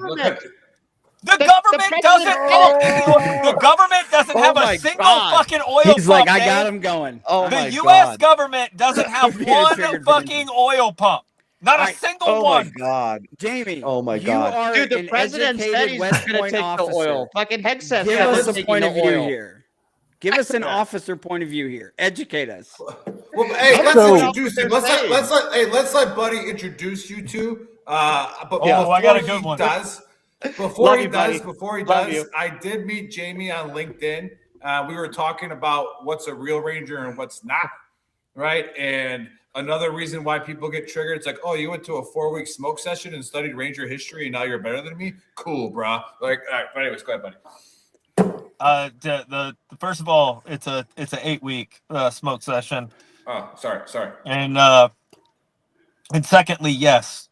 The government doesn't. The government doesn't have a single fucking oil pump. He's like, I got him going. Oh the U.S. government doesn't have one fucking oil pump. Not a single one. Oh my God, Jamie. Oh my you God, are dude! The an president said educated he's West going to Point take officer. the oil. Fucking Hegseth Give said us he's a taking point the of view oil. here. Give us an officer point of view here. Educate us. Well, hey, I'm let's going off introduce what him. they're saying. Let's let Buddy introduce you two. But Oh, I got a good one. Before you, buddy. he Love does, you. I did meet Jamie on LinkedIn. We were talking about what's a real Ranger and what's not, right? And another reason why people get triggered, it's like, oh, you went to a 4-week smoke session and studied Ranger history, and now you're better than me. Cool, bro. Like, all right. But anyways, go ahead, buddy. The first of all, it's a 8-week smoke session. Oh, sorry. And secondly, yes,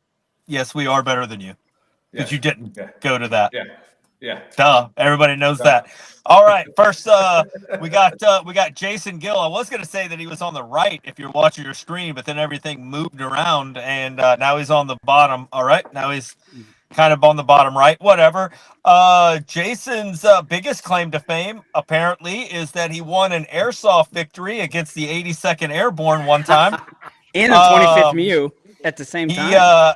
we are better than you because you didn't go to that. Yeah. Duh. Everybody knows that. All right. First, we got Jason Gill. I was going to say that he was on the right if you're watching your screen, but then everything moved around, and now he's on the bottom. All right. Now he's kind of on the bottom right. Whatever. Jason's biggest claim to fame, apparently, is that he won an airsoft victory against the 82nd Airborne one time. And the 25th MEU at the same time.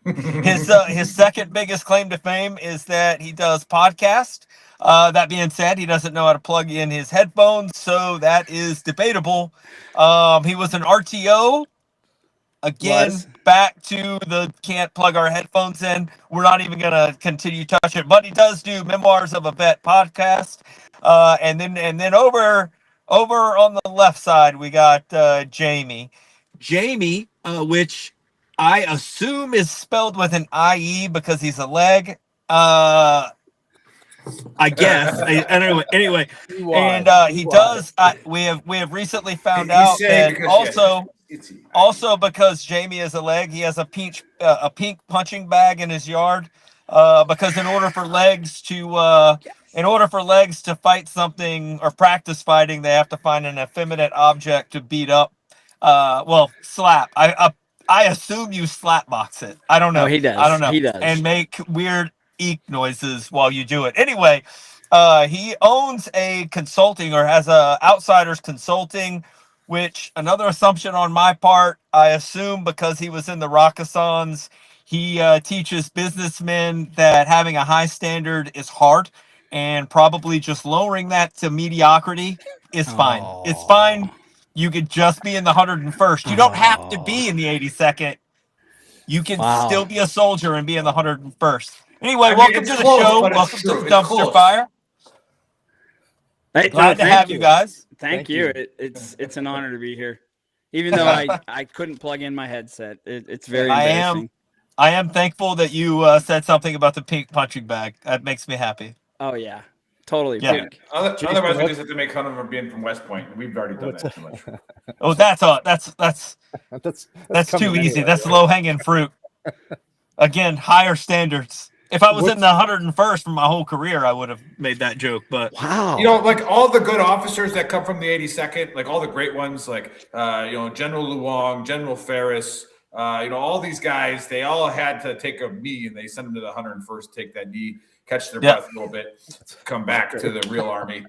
His second biggest claim to fame is that he does podcast. That being said, he doesn't know how to plug in his headphones, so that is debatable. He was an RTO. Again, back to the can't plug our headphones in. We're not even going to continue touching it, but he does do Memoirs of a Vet podcast. And then over on the left side, we got Jamie. Jamie, which I assume is spelled with an IE because he's a leg. I guess. Anyway, and he does. We have recently found out that also because Jamie is a leg, he has a pink punching bag in his yard. Because in order for legs to fight something or practice fighting, they have to find an effeminate object to beat up. Slap. I assume you slap box it. I don't know. Oh, he does. I don't know. He does. And make weird eek noises while you do it. Anyway, he owns a consulting or has a Outsiders Consulting, which another assumption on my part, I assume because he was in the Rockathons, he teaches businessmen that having a high standard is hard and probably just lowering that to mediocrity is fine. It's fine. You could just be in the 101st. You don't have to be in the 82nd. You can still be a soldier and be in the 101st. Anyway, welcome to the show. Welcome to the Dumpster Fire. Glad to have you guys. Thank you. It's an honor to be here. Even though I couldn't plug in my headset. It's very embarrassing. I am thankful that you said something about the pink punching bag. That makes me happy. Oh, yeah. Totally. Yeah. Otherwise, we just have to make fun of him being from West Point. We've already done that too much. Oh, that's too easy. That's low hanging fruit. Again, higher standards. If I was in the 101st for my whole career, I would have made that joke. But you know, like all the good officers that come from the 82nd, like all the great ones, like General Luong, General Ferris, all these guys, they all had to take a knee, and they sent them to the 101st, take that knee, catch their breath a little bit, come back to the real army.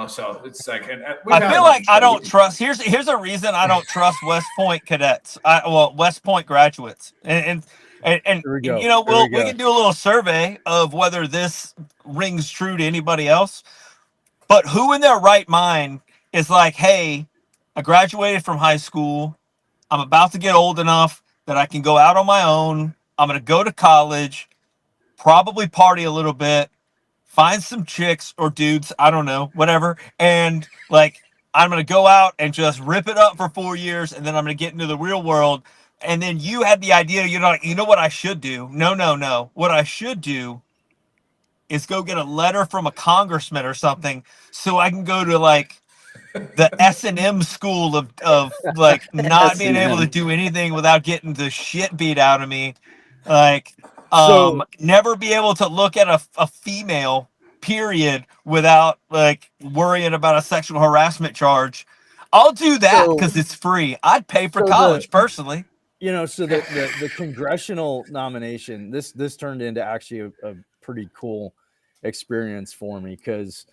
So it's like, I feel like I don't trust. Here's a reason I don't trust West Point cadets. West Point graduates, and we can do a little survey of whether this rings true to anybody else. But who in their right mind is like, hey, I graduated from high school. I'm about to get old enough that I can go out on my own. I'm going to go to college, probably party a little bit, find some chicks or dudes, I don't know, whatever. And like, I'm going to go out and just rip it up for 4 years. And then I'm going to get into the real world. And then you had the idea, you know what I should do? No. What I should do is go get a letter from a congressman or something so I can go to like the S&M school of like not being able to do anything without getting the shit beat out of me. Like, never be able to look at a female, period, without like worrying about a sexual harassment charge. I'll do that because it's free. I'd pay for college personally. So the congressional nomination, this turned into actually a pretty cool experience for me because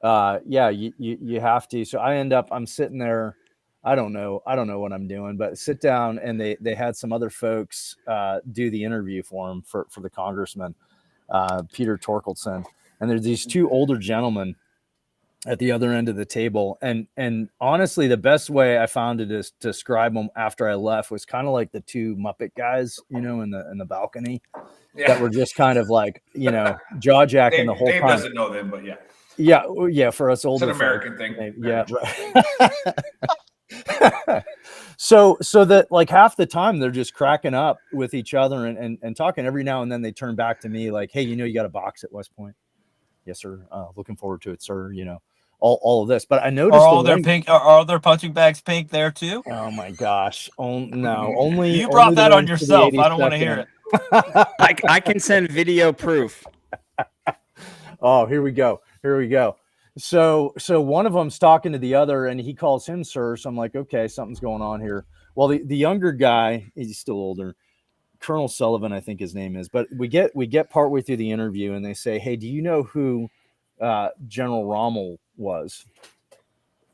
you have to. So I'm sitting there I don't know what I'm doing, but sit down, and they had some other folks do the interview for him for the congressman, Peter Torkelson, and there's these two older gentlemen at the other end of the table, and honestly, the best way I found to describe them after I left was kind of like the two Muppet guys, in the balcony, that were just kind of like, jaw jacking the whole Dave time. doesn't know them, but yeah. Yeah, for us older, it's an American thing. Yeah, right. so that like half the time they're just cracking up with each other and talking. Every now and then they turn back to me like, hey, you got a box at West Point? Yes, sir. Looking forward to it, sir. All of this. But I noticed are all their punching bags pink there too? Oh my gosh. No, only you brought only that on yourself. I don't want to hear it. I can send video proof. Oh, here we go. So one of them's talking to the other, and he calls him sir. So I'm like, okay, something's going on here. Well, the younger guy, he's still older, Colonel Sullivan, I think his name is. But we get partway through the interview, and they say, hey, do you know who General Rommel was?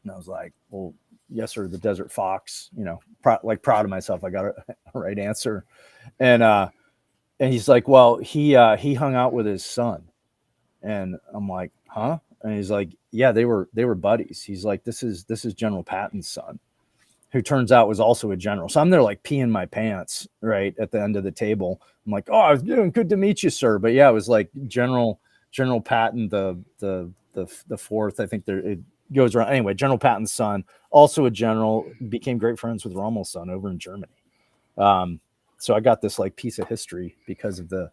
And I was like, well, yes, sir, the Desert Fox. Proud of myself. I got a right answer. And he's like, well, he hung out with his son. And I'm like, huh? And he's like, yeah, they were buddies. He's like, this is General Patton's son, who turns out was also a general. So I'm there like peeing my pants right at the end of the table. I'm like, oh, I was doing good to meet you, sir. But yeah, it was like General Patton, the fourth. I think it goes around. Anyway, General Patton's son, also a general, became great friends with Rommel's son over in Germany. So I got this like piece of history because of the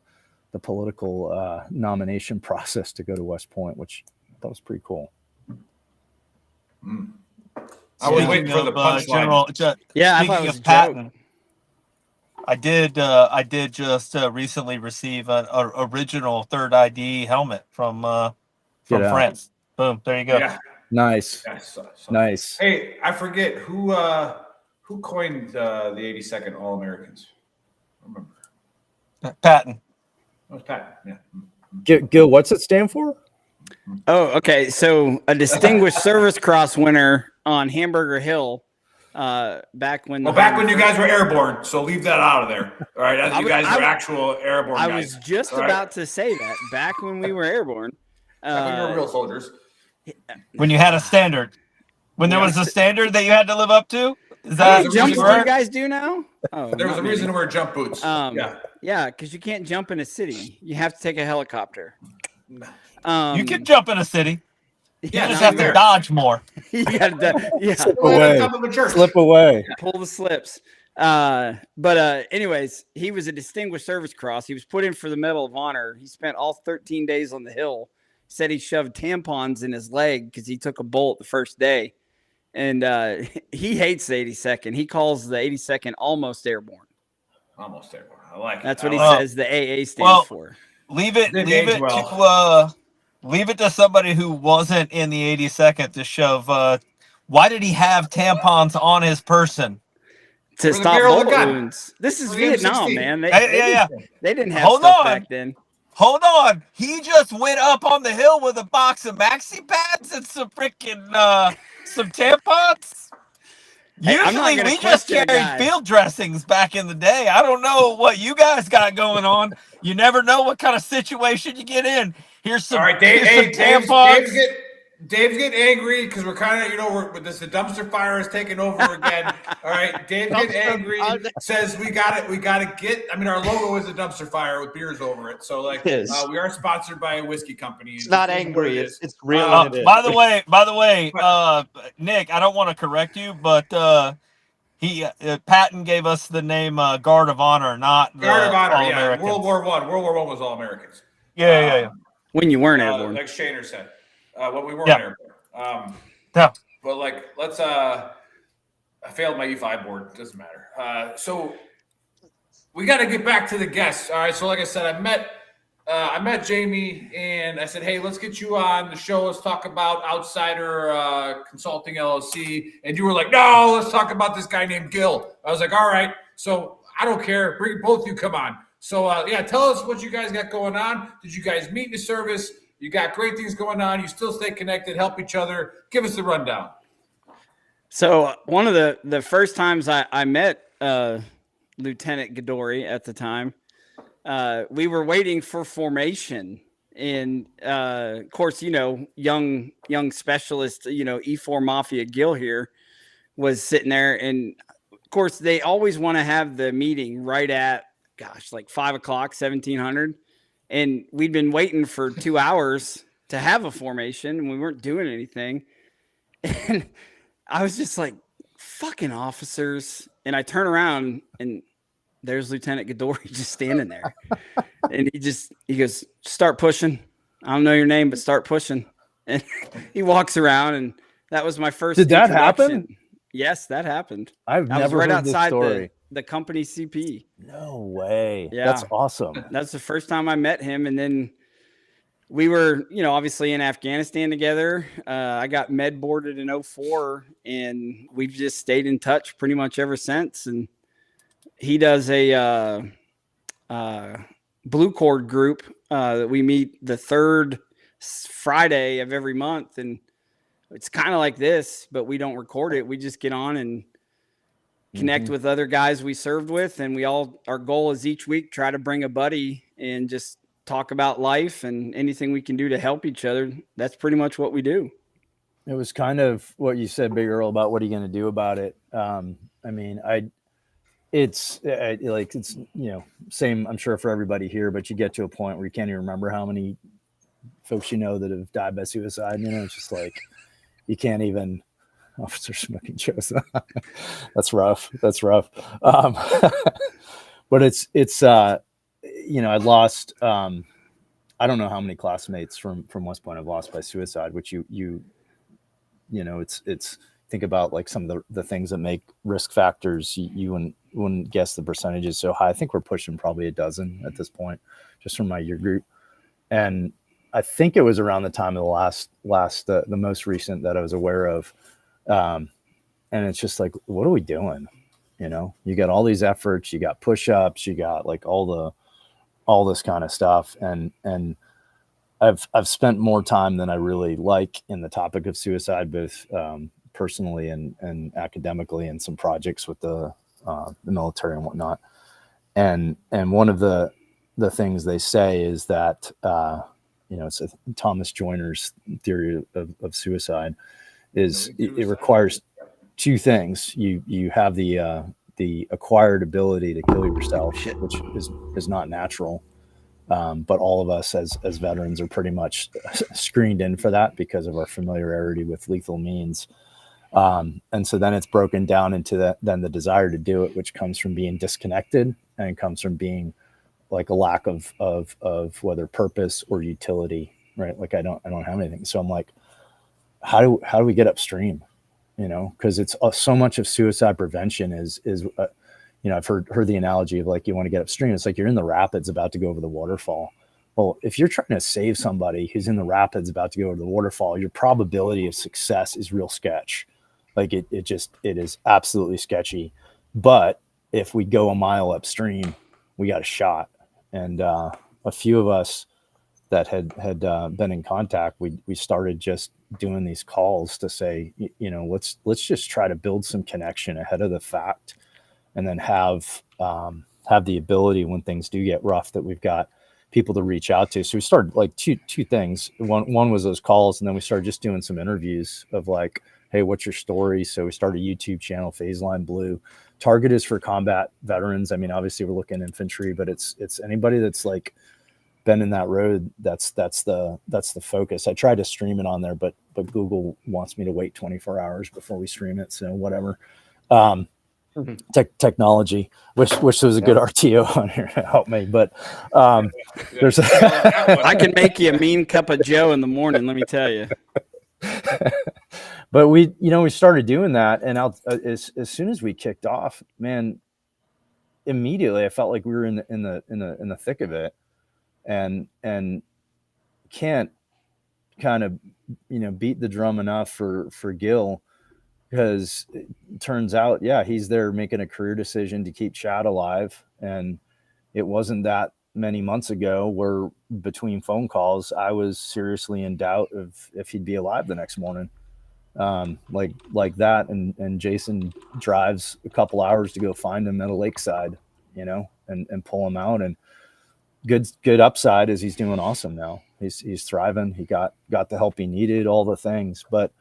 political nomination process to go to West Point, which I thought was pretty cool. I was waiting for the punchline. Yeah, speaking of Patton, I did just recently receive an original Third ID helmet from France. Boom, there you go. Yeah. Nice. Nice. Hey, I forget who coined the 82nd All-Americans. I remember. Patton. It was Patton. Yeah. Gil, what's it stand for? Oh, okay. So a Distinguished Service Cross winner on Hamburger Hill, back when you guys were airborne. So leave that out of there. All right, you guys were actual airborne. I guys. was just about to say that back when we were airborne. When you were real soldiers. When you had a standard. When there was a standard that you had to live up to? Is that what jumps you guys do now? Oh, there was a reason to wear jump boots. Yeah, because you can't jump in a city. You have to take a helicopter. You can jump in a city. You just have to dodge more. You gotta, Slip away. Pull the slips. But anyways, he was a Distinguished Service Cross. He was put in for the Medal of Honor. He spent all 13 days on the Hill. Said he shoved tampons in his leg because he took a bolt the first day. And he hates the 82nd. He calls the 82nd almost airborne. Almost airborne. I like it. That's what he says the AA stands for. Leave it to somebody who wasn't in the 82nd to shove. Why did he have tampons on his person? To stop bullet wounds. This is Vietnam, man. They didn't have stuff back then. Hold on. He just went up on the hill with a box of maxi pads and some freaking some tampons. Usually we just carried field dressings back in the day. I don't know what you guys got going on. You never know what kind of situation you get in. Here's some, all right, tampons. Dave's getting angry because we're kind of, the dumpster fire is taking over again. All right, Dave's getting angry. Says we got to get. I mean, our logo is a dumpster fire with beers over it. So we are sponsored by a whiskey company. It's not angry. It's real. By the way, Nick, I don't want to correct you, but Patton gave us the name Guard of Honor, not the Guard of Honor. All-Americans. World War I. World War I was all Americans. Yeah. When you weren't airborne, like Shaner said. When we weren't airborne. But let's I failed my E5 board. Doesn't matter. So we got to get back to the guests. All right. So like I said, I met Jamie and I said, hey, let's get you on the show. Let's talk about Outsider Consulting LLC. And you were like, no, let's talk about this guy named Gil. I was like, all right. So I don't care. Bring both of you. Come on. So tell us what you guys got going on. Did you guys meet in the service? You got great things going on. You still stay connected, help each other. Give us the rundown. So one of the first times I met Lieutenant Gadori at the time, we were waiting for formation, and of course, young specialist, E4 Mafia Gil here was sitting there, and of course they always want to have the meeting right at like 5 o'clock, 1700, and we'd been waiting for 2 hours to have a formation, and we weren't doing anything, and I was just like, fucking officers. And I turn around and there's Lieutenant Gadori just standing there. And he goes, start pushing. I don't know your name, but start pushing. And he walks around, and that was my first. Did that happen? Yes, that happened. I've never heard this story. The company CP. No way. Yeah. That's awesome. That's the first time I met him. And then we were, obviously in Afghanistan together. I got med boarded in 2004, and we've just stayed in touch pretty much ever since. And he does a Blue Cord group that we meet the third Friday of every month. And it's kind of like this, but we don't record it. We just get on and connect with other guys we served with. And our goal is each week, try to bring a buddy and just talk about life and anything we can do to help each other. That's pretty much what we do. It was kind of what you said, Big Earl, about what are you going to do about it. It's same, I'm sure, for everybody here, but you get to a point where you can't even remember how many folks that have died by suicide. It's just like, you can't even. Officer smoking Joe's. That's rough. But it's I lost, I don't know how many classmates from West Point I've lost by suicide, which it's think about like some of the things that make risk factors. You wouldn't guess the percentages so high. I think we're pushing probably a dozen at this point, just from my year group. And I think it was around the time of the most recent that I was aware of. And it's just like, what are we doing? You got all these efforts, you got push-ups, you got like all this kind of stuff. And I've spent more time than I really like in the topic of suicide, both personally and academically, and some projects with the military and whatnot. And one of the things they say is that, it's a Thomas Joyner's theory of suicide is it requires two things. You have the acquired ability to kill yourself, which is not natural. But all of us as veterans are pretty much screened in for that because of our familiarity with lethal means. And so then it's broken down into then the desire to do it, which comes from being disconnected and comes from being like a lack of whether purpose or utility, right? Like I don't have anything. So I'm like, how do we get upstream? Because it's so much of suicide prevention is I've heard the analogy of like, you want to get upstream. It's like you're in the rapids about to go over the waterfall. Well, if you're trying to save somebody who's in the rapids about to go over the waterfall, your probability of success is real sketch. Like it is absolutely sketchy. But if we go a mile upstream, we got a shot. And a few of us that had been in contact, we started just doing these calls to say, let's just try to build some connection ahead of the fact, and then have the ability when things do get rough that we've got people to reach out to. So we started like two things. One was those calls, and then we started just doing some interviews of like, hey, what's your story? So we started a YouTube channel, Phase Line Blue. Target is for combat veterans. I mean, obviously we're looking infantry, but it's anybody that's like been in that road. That's the focus. I tried to stream it on there, but Google wants me to wait 24 hours before we stream it. So whatever. Technology, which was a good RTO on here to help me, but there's I can make you a mean cup of Joe in the morning, let me tell you. But we started doing that, and as soon as we kicked off, man, immediately I felt like we were in the thick of it, and can't kind of beat the drum enough for Gil, because it turns out, yeah, he's there making a career decision to keep Chad alive, and it wasn't that many months ago where between phone calls I was seriously in doubt of if he'd be alive the next morning. like that. And Jason drives a couple hours to go find him at a lakeside, and pull him out. And good upside is he's doing awesome now. He's thriving. He got the help he needed, all the things. But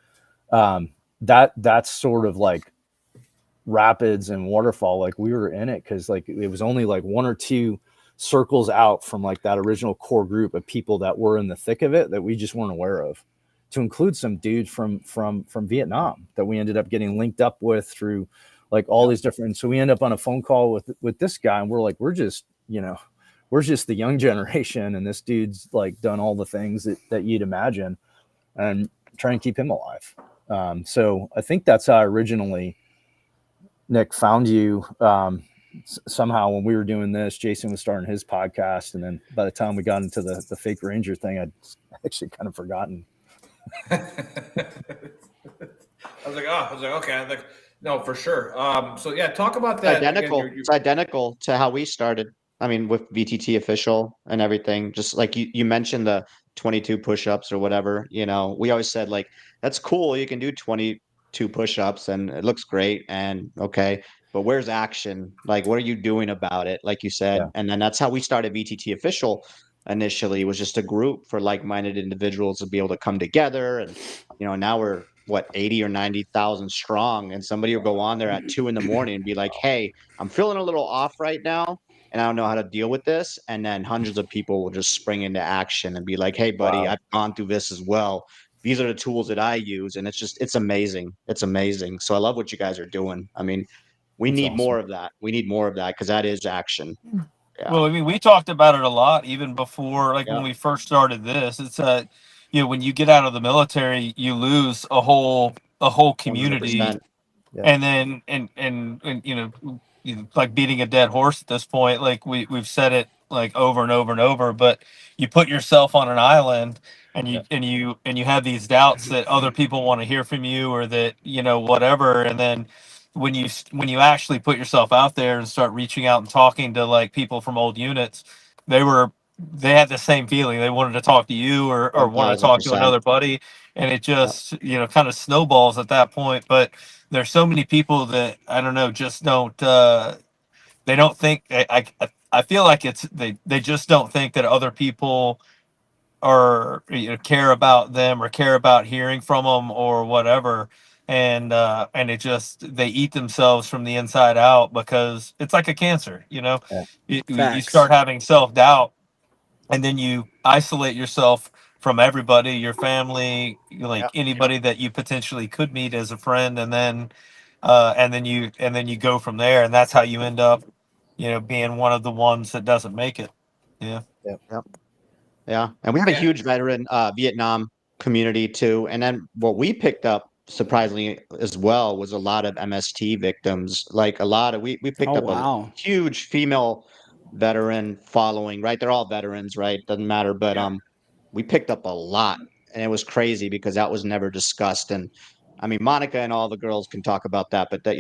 that's sort of like rapids and waterfall. Like we were in it because like it was only like one or two circles out from like that original core group of people that were in the thick of it that we just weren't aware of, to include some dude from Vietnam that we ended up getting linked up with through like all these different. So we end up on a phone call with this guy, and we're like, we're just the young generation, and this dude's like done all the things that you'd imagine, and try and keep him alive. So I think that's how I originally, Nick, found you. Somehow when we were doing this, Jason was starting his podcast, and then by the time we got into the fake Ranger thing, I'd actually kind of forgotten. I was like, okay. I'm like, no, for sure. So yeah, talk about that. Identical. Again, It's identical to how we started. I mean, with VTT official and everything, just like you mentioned the 22 push-ups or whatever, we always said like, that's cool. You can do 22 push-ups and it looks great. And okay, but where's action? Like, what are you doing about it? Like you said, Yeah. and then that's how we started VTT official initially. It was just a group for like-minded individuals to be able to come together. And, now we're what, 80 or 90,000 strong. And somebody will go on there at 2 a.m. and be like, hey, I'm feeling a little off right now, and I don't know how to deal with this. And then hundreds of people will just spring into action and be like, hey, buddy, Wow. I've gone through this as well. These are the tools that I use. And it's amazing. It's amazing. So I love what you guys are doing. I mean, we That's need awesome. more of that. We need more of that because that is action. Yeah. Well, I mean, we talked about it a lot even before, like Yeah. when we first started this. It's when you get out of the military, you lose a whole community, 100%. Yeah. and then like beating a dead horse at this point. Like we've said it like over and over and over, but you put yourself on an island, and you have these doubts that other people want to hear from you, or that whatever, and then when you actually put yourself out there and start reaching out and talking to like people from old units, they had the same feeling. They wanted to talk to you, or wanted to talk to 1000%. another buddy, and it just kind of snowballs at that point. But there's so many people that I don't know, just don't they don't think I feel like they just don't think that other people or care about them or care about hearing from them or whatever. And it just, they eat themselves from the inside out, because it's like a cancer. You Facts. start having self-doubt, and then you isolate yourself from everybody, your family, like anybody that you potentially could meet as a friend. And then you go from there, and that's how you end up being one of the ones that doesn't make it. Yeah. Yeah. And we have a huge veteran Vietnam community too. And then what we picked up surprisingly as well was a lot of MST victims. Like a lot of we picked up a huge female veteran following, right? They're all veterans, right? Doesn't matter. But we picked up a lot, and it was crazy because that was never discussed. And I mean, Monica and all the girls can talk about that, but pretty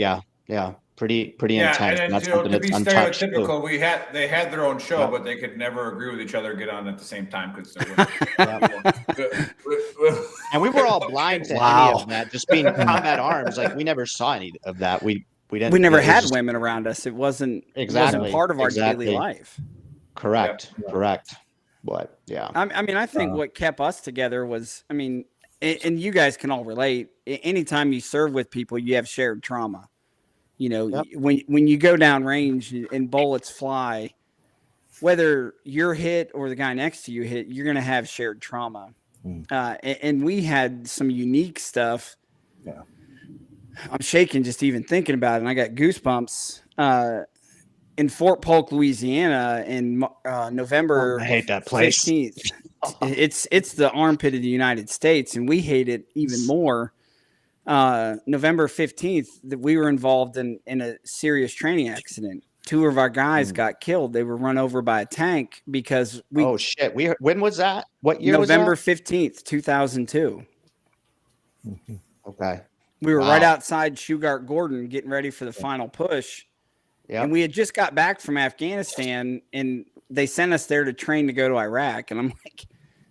Yeah, intense. and And then, that's something to be that's untouched too. stereotypical, they had their own show, Yep. but they could never agree with each other, get on at the same time because And we were all blind to any of that. Just being combat arms, like we never saw any of that. We didn't. We never it was had just- women around us. It wasn't Exactly. part of our Exactly. daily life. Correct. But yeah. I mean, I think what kept us together was, I mean, and you guys can all relate. Anytime you serve with people, you have shared trauma. When you go down range and bullets fly, whether you're hit or the guy next to you hit, you're going to have shared trauma. And we had some unique stuff. Yeah. I'm shaking just even thinking about it, and I got goosebumps. In Fort Polk, Louisiana, in November I hate that place. 15th. It's the armpit of the United States, and we hate it even more. November 15th, that we were involved in a serious training accident. 2 of our guys got killed. They were run over by a tank because we. Oh shit! When was that? What year November was that? 15th, 2002. Okay. We were right outside Shugart Gordon getting ready for the final push. Yeah. And we had just got back from Afghanistan, and they sent us there to train to go to Iraq. And I'm like,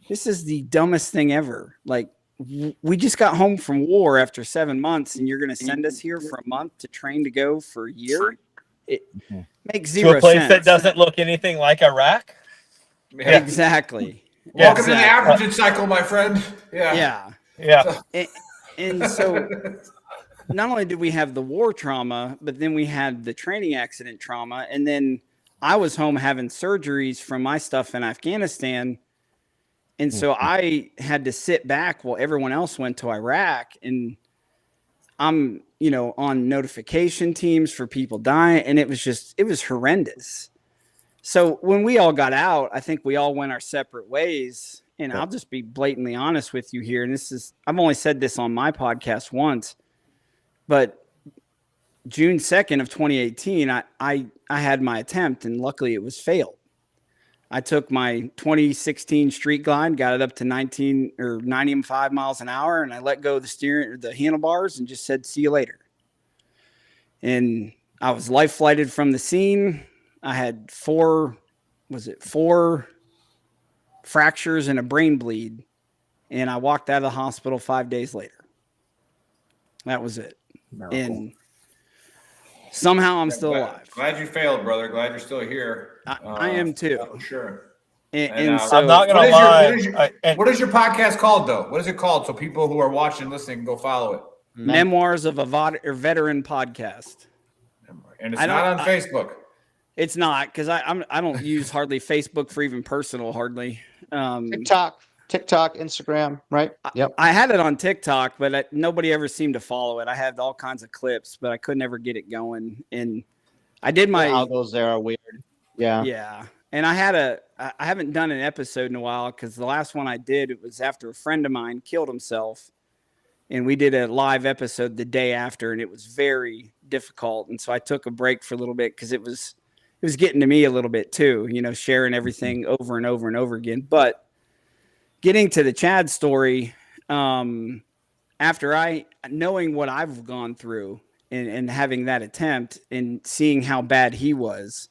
this is the dumbest thing ever. Like, we just got home from war after 7 months, and you're going to send us here for a month to train to go for a year? It makes zero to a place sense. that doesn't look anything like Iraq. Yeah. Exactly. Welcome to the averaging cycle, my friend. Yeah. And so not only did we have the war trauma, but then we had the training accident trauma. And then I was home having surgeries from my stuff in Afghanistan. And so I had to sit back while everyone else went to Iraq. And I'm, on notification teams for people dying. And it was horrendous. So when we all got out, I think we all went our separate ways. And I'll just be blatantly honest with you here. And I've only said this on my podcast once, but June 2nd of 2018, I had my attempt, and luckily it was failed. I took my 2016 street glide, got it up to 95 miles an hour, and I let go of the handlebars and just said, see you later. And I was life flighted from the scene. I had four fractures and a brain bleed, and I walked out of the hospital 5 days later. That was it. Miracle. And somehow I'm still alive. Glad you failed, brother. Glad you're still here. I am too. For sure. And so I'm not gonna lie. What is your podcast called, though? What is it called, so people who are watching, listening, can go follow it? Memoirs of a Veteran Podcast. And it's not on Facebook. It's not, because I don't use hardly Facebook for even personal, hardly. TikTok, Instagram, right? Yep. I had it on TikTok, but nobody ever seemed to follow it. I had all kinds of clips, but I could never get it going. And I did my algos there are weird. Yeah. Yeah. And I haven't done an episode in a while, because the last one I did, it was after a friend of mine killed himself. And we did a live episode the day after, and it was very difficult. And so I took a break for a little bit, because it was getting to me a little bit too, sharing everything over and over and over again. But getting to the Chad story, after knowing what I've gone through and having that attempt and seeing how bad he was,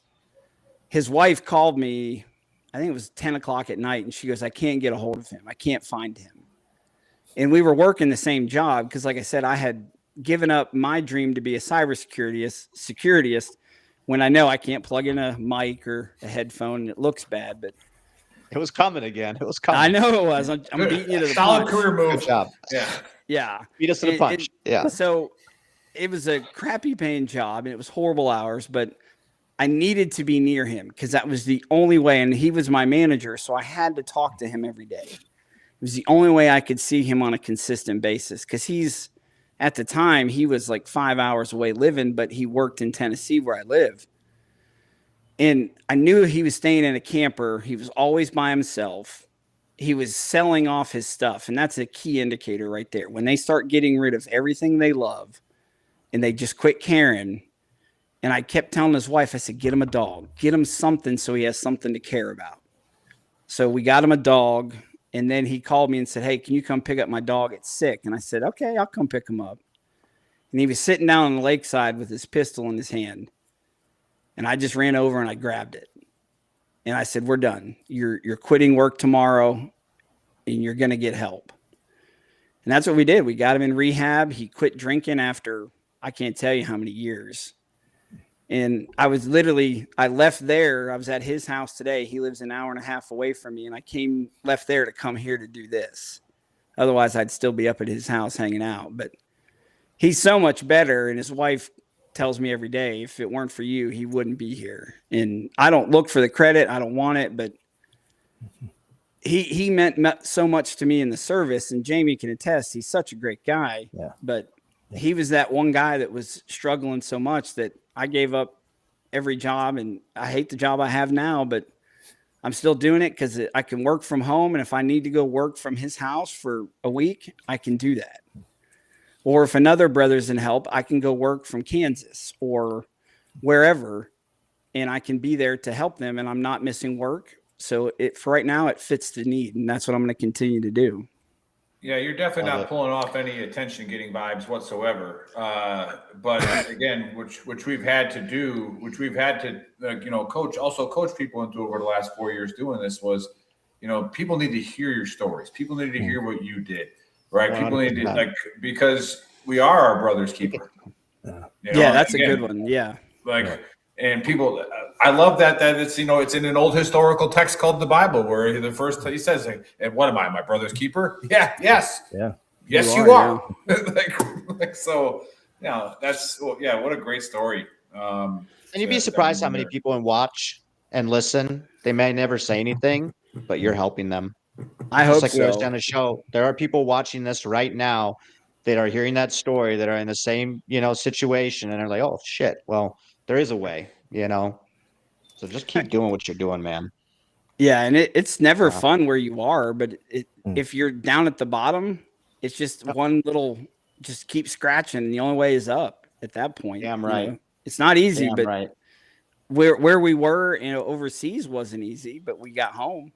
his wife called me, I think it was 10 o'clock at night, and she goes, I can't get a hold of him. I can't find him. And we were working the same job, because like I said, I had given up my dream to be a securityist when I know I can't plug in a mic or a headphone and it looks bad. But it was coming again. It was coming. I know it was. I'm beating you to the solid punch. Career move. Good job. Yeah. Beat us to the punch. Yeah. So it was a crappy paying job, and it was horrible hours, but I needed to be near him, because that was the only way. And he was my manager, so I had to talk to him every day. It was the only way I could see him on a consistent basis, because at the time, he was like 5 hours away living, but he worked in Tennessee where I live. And I knew he was staying in a camper. He was always by himself. He was selling off his stuff. And that's a key indicator right there. When they start getting rid of everything they love and they just quit caring. And I kept telling his wife, I said, get him a dog, get him something so he has something to care about. So we got him a dog. And then he called me and said, hey, can you come pick up my dog? It's sick. And I said, okay, I'll come pick him up. And he was sitting down on the lakeside with his pistol in his hand. And I just ran over and I grabbed it. And I said, we're done. You're quitting work tomorrow, and you're going to get help. And that's what we did. We got him in rehab. He quit drinking after I can't tell you how many years. And I left there. I was at his house today. He lives an hour and a half away from me. And I left there to come here to do this. Otherwise, I'd still be up at his house hanging out. But he's so much better. And his wife tells me every day, if it weren't for you, he wouldn't be here. And I don't look for the credit. I don't want it. But he meant so much to me in the service. And Jamie can attest, he's such a great guy. Yeah. But he was that one guy that was struggling so much that I gave up every job, and I hate the job I have now, but I'm still doing it because I can work from home. And if I need to go work from his house for a week, I can do that. Or if another brother's in help, I can go work from Kansas or wherever, and I can be there to help them, and I'm not missing work. So for right now, it fits the need, and that's what I'm going to continue to do. Yeah, you're definitely not pulling off any attention-getting vibes whatsoever. But again, which we've had to do, coach people into over the last 4 years doing this was, people need to hear your stories. People need to hear what you did, right? People need to because we are our brother's keeper. Yeah, that's a good one. Yeah. And people, I love that it's it's in an old historical text called the Bible, where the first he says, "And what am I, my brother's keeper?" Yeah, yes, yes, you are. So, that's what a great story. And you'd be surprised how many people watch and listen. They may never say anything, but you're helping them. I hope we always so. done a show. There are people watching this right now that are hearing that story, that are in the same situation, and they're like, "Oh shit! Well, there is a way." So just keep doing what you're doing, man. Yeah, and it's never fun where you are, but if you're down at the bottom, it's just one little, just keep scratching. The only way is up at that point. Damn right. It's not easy, Damn but right. where we were, overseas wasn't easy, but we got home.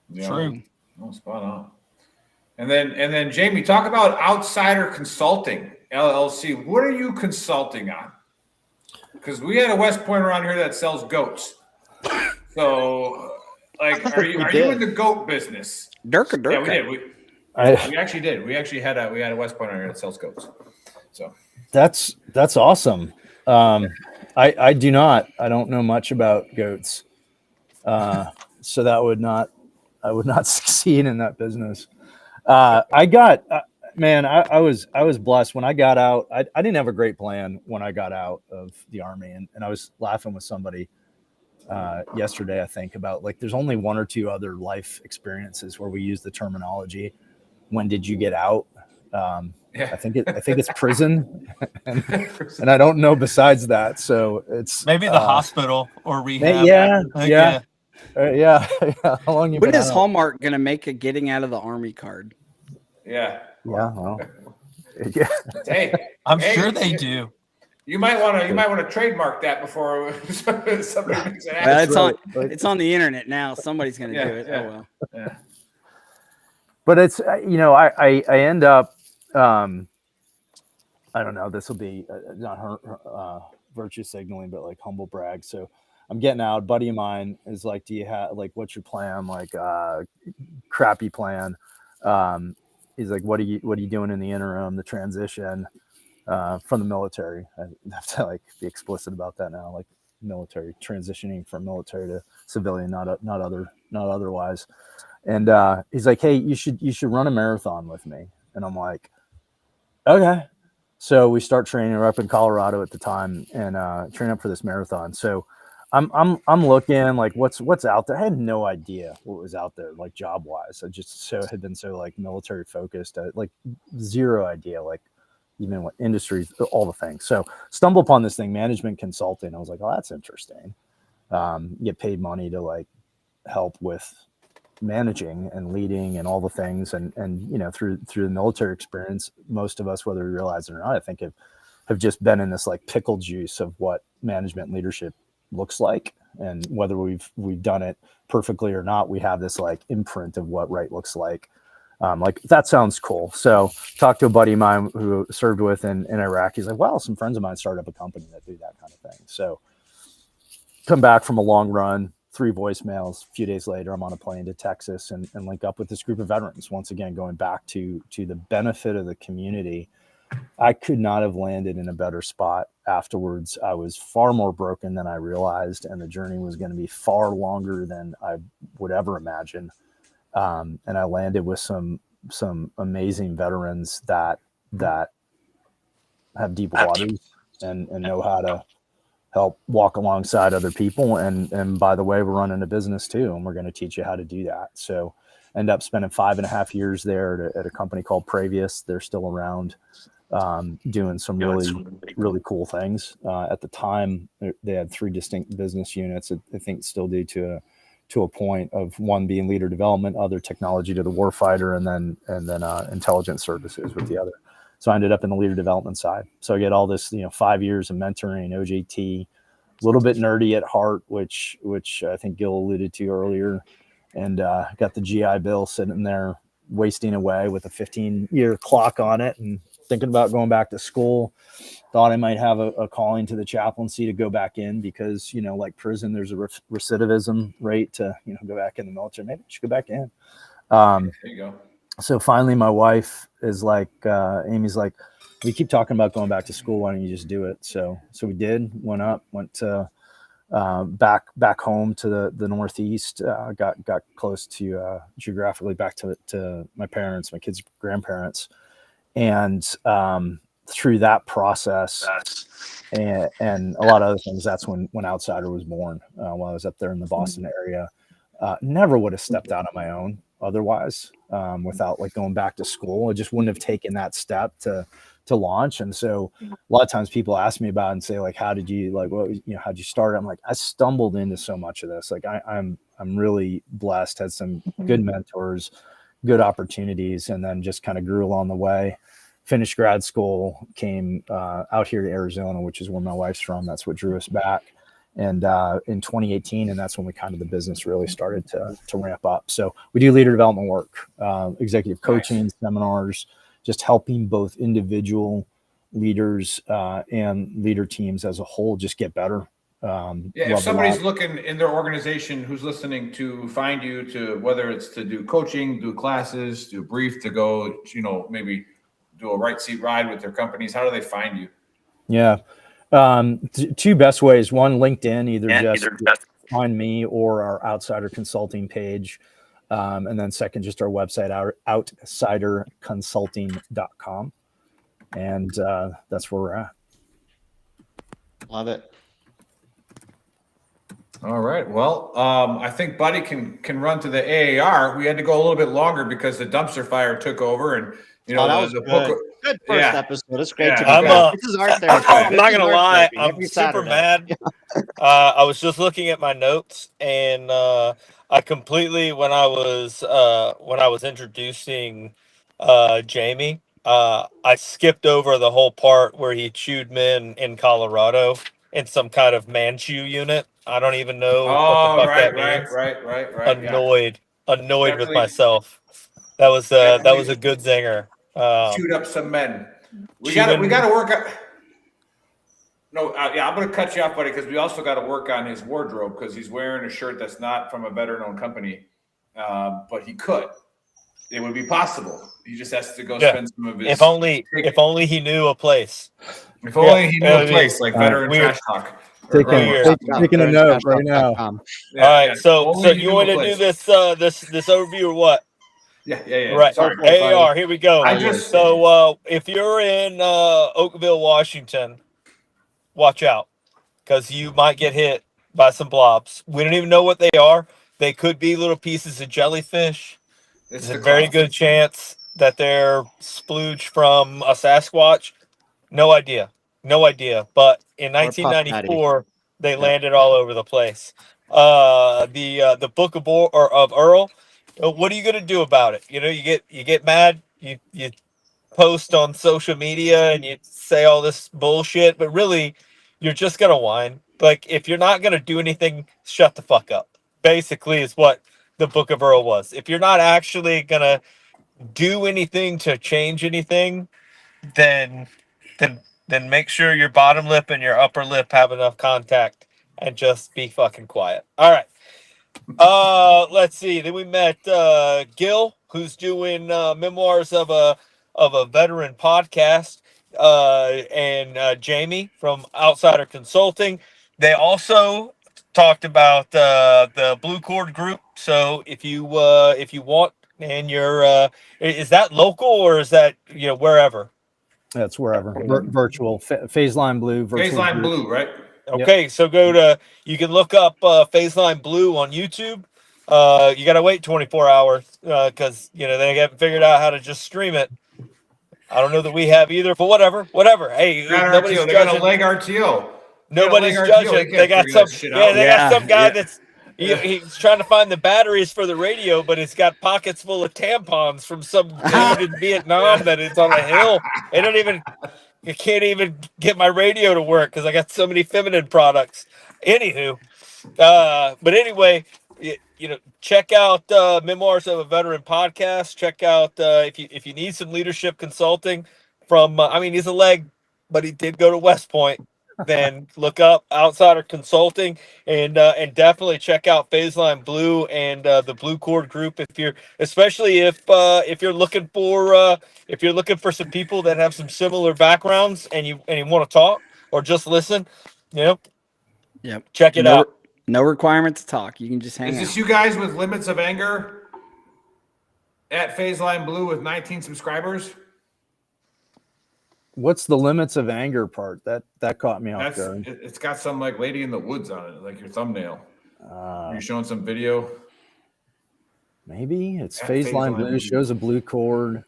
Yeah. True. Oh, spot on. And then Jamie, talk about Outsider Consulting LLC. What are you consulting on? Because we had a West Point around here that sells goats. So, are you in the goat business? Durka. Yeah, we did. We actually did. We had a West Point around here that sells goats. So that's awesome. I do not. I don't know much about goats. So that I would not succeed in that business. I was blessed when I got out. I didn't have a great plan when I got out of the Army, and I was laughing with somebody yesterday, I think, about there's only one or two other life experiences where we use the terminology, when did you get out? I think it's prison, and I don't know besides that. So it's maybe the hospital or rehab. Yeah. How long you when been is out? Hallmark gonna make a getting out of the Army card? Yeah. Well, hey, I'm sure they do. You might want to trademark that before somebody makes it happen. It's on the internet now. Somebody's gonna do it. Yeah. Oh well. Yeah. But it's I end up I don't know. This will be not virtue signaling, but humble brag. So I'm getting out. A buddy of mine is like, "Do you have what's your plan?" Crappy plan. He's like, "What are you doing in the interim, the transition from the military?" I have to be explicit about that now. Military, transitioning from military to civilian, not otherwise. And he's like, "Hey, you should run a marathon with me." And I'm like, "Okay." So we start training. We're up in Colorado at the time, and train up for this marathon. So I'm looking what's out there. I had no idea what was out there job wise. I just had been so military focused. Zero idea even what industries, all the things. So stumble upon this thing, management consulting. I was like, "Oh, that's interesting." Get paid money to help with managing and leading and all the things, and through the military experience, most of us, whether we realize it or not, I think have just been in this pickle juice of what management leadership looks like, and whether we've done it perfectly or not, we have this imprint of what right looks like. That sounds cool. So talked to a buddy of mine who served with in Iraq. He's like, "Well, some friends of mine started up a company that do that kind of thing." So come back from a long run, 3 voicemails. A few days later, I'm on a plane to Texas and link up with this group of veterans. Once again, going back to the benefit of the community. I could not have landed in a better spot afterwards. I was far more broken than I realized, and the journey was going to be far longer than I would ever imagine. And I landed with some amazing veterans that have deep waters and know how to help walk alongside other people. And by the way, we're running a business too, and we're going to teach you how to do that. So end up spending 5.5 years there at a company called Previous. They're still around, doing some really cool things. At the time, they had 3 distinct business units. I think still do to a point of one being leader development, other technology to the warfighter, and then intelligence services with the other. So I ended up in the leader development side. So I get all this, 5 years of mentoring, OJT, a little bit nerdy at heart, which I think Gil alluded to earlier, and got the GI Bill sitting there wasting away with a 15-year clock on it, and thinking about going back to school. Thought I might have a calling to the chaplaincy to go back in because, like prison, there's a recidivism rate to, go back in the military. Maybe I should go back in. There you go. So finally, my wife is like, Amy's like, we keep talking about going back to school. Why don't you just do it? So we did. Went to back home to the Northeast. Got close to geographically back to my parents, my kids' grandparents, and through that process and a lot of other things, that's when Outsider was born. While I was up there in the Boston area, never would have stepped out on my own otherwise, without like going back to school. I just wouldn't have taken that step to launch. And so a lot of times people ask me about it and say like, how did you how'd you start? I'm like, I stumbled into so much of this. Like I'm really blessed, had some good mentors, good opportunities, and then just kind of grew along the way. Finished grad school, came out here to Arizona, which is where my wife's from. That's what drew us back. And in 2018, and that's when the business really started to ramp up. So we do leader development work, executive coaching, seminars, just helping both individual leaders and leader teams as a whole just get better. If somebody's looking in their organization who's listening to find you, to whether it's to do coaching, do classes, do brief, to go, maybe do a right seat ride with their companies, how do they find you? Yeah. Two best ways. One, LinkedIn, either just find me or our Outsider Consulting page. And then second, just our website, outsiderconsulting.com. And that's where we're at. Love it. All right. Well, I think Buddy can run to the AAR. We had to go a little bit longer because the dumpster fire took over, and that was good. Good first episode. It's great to be back. This is our territory. I'm not gonna lie. I'm super mad. I was just looking at my notes, and I completely when I was introducing Jamie, I skipped over the whole part where he chewed men in Colorado in some kind of Manchu unit. I don't even know what the fuck that means. Right. Annoyed with myself. That was a good zinger. Chewed up some men. We got to work on. No, I'm going to cut you off, buddy, because we also got to work on his wardrobe because he's wearing a shirt that's not from a veteran-owned company, but he could. It would be possible. He just has to go spend some of his. If only he knew a place. If only he knew a place like Veteran Trash Talk. Taking a note right now. All right, so you want to do this overview or what? Yeah. Right. Sorry, AAR, here we go. So if you're in Oakville, Washington, watch out because you might get hit by some blobs. We don't even know what they are. They could be little pieces of jellyfish. There's a very good chance that they're splooge from a Sasquatch. No idea. But in 1994, they landed all over the place. The Book of Earl. What are you gonna do about it? You get mad. You post on social media and you say all this bullshit, but really, you're just gonna whine. Like if you're not gonna do anything, shut the fuck up. Basically, is what the Book of Earl was. If you're not actually gonna do anything to change anything, then make sure your bottom lip and your upper lip have enough contact and just be fucking quiet. All right. Let's see. Then we met Gil, who's doing memoirs of a veteran podcast, and Jamie from Outsider Consulting. They also talked about the Blue Cord Group. So if you want, and you're is that local or is that wherever? That's wherever. Virtual. Phase Line Blue. Phase Line Blue, right? Okay, so you can look up Phase Line Blue on YouTube. You got to wait 24 hours because they haven't figured out how to just stream it. I don't know that we have either, but whatever. Hey, nobody's judging. They got a leg RTO. Nobody's judging. They got some. They got some guy that's. He's trying to find the batteries for the radio, but it's got pockets full of tampons from some dude in Vietnam that it's on a hill. You can't even get my radio to work because I got so many feminine products. Anywho, but anyway, check out Memoirs of a Veteran podcast. Check out if you need some leadership consulting from. He's a leg, but he did go to West Point. then look up Outsider Consulting and definitely check out Phase Line Blue and the Blue Cord Group especially if you're looking for some people that have some similar backgrounds and you want to talk or just listen, Yep. check it out. No requirement to talk. You can just hang Is out. this you guys with Limits of Anger at Phase Line Blue with 19 subscribers? What's the limits of anger part? That caught me off guard. It's got some like Lady in the Woods on it, like your thumbnail. Are you showing some video? Maybe it's At Phase Line Blue. Blue. Shows a blue cord.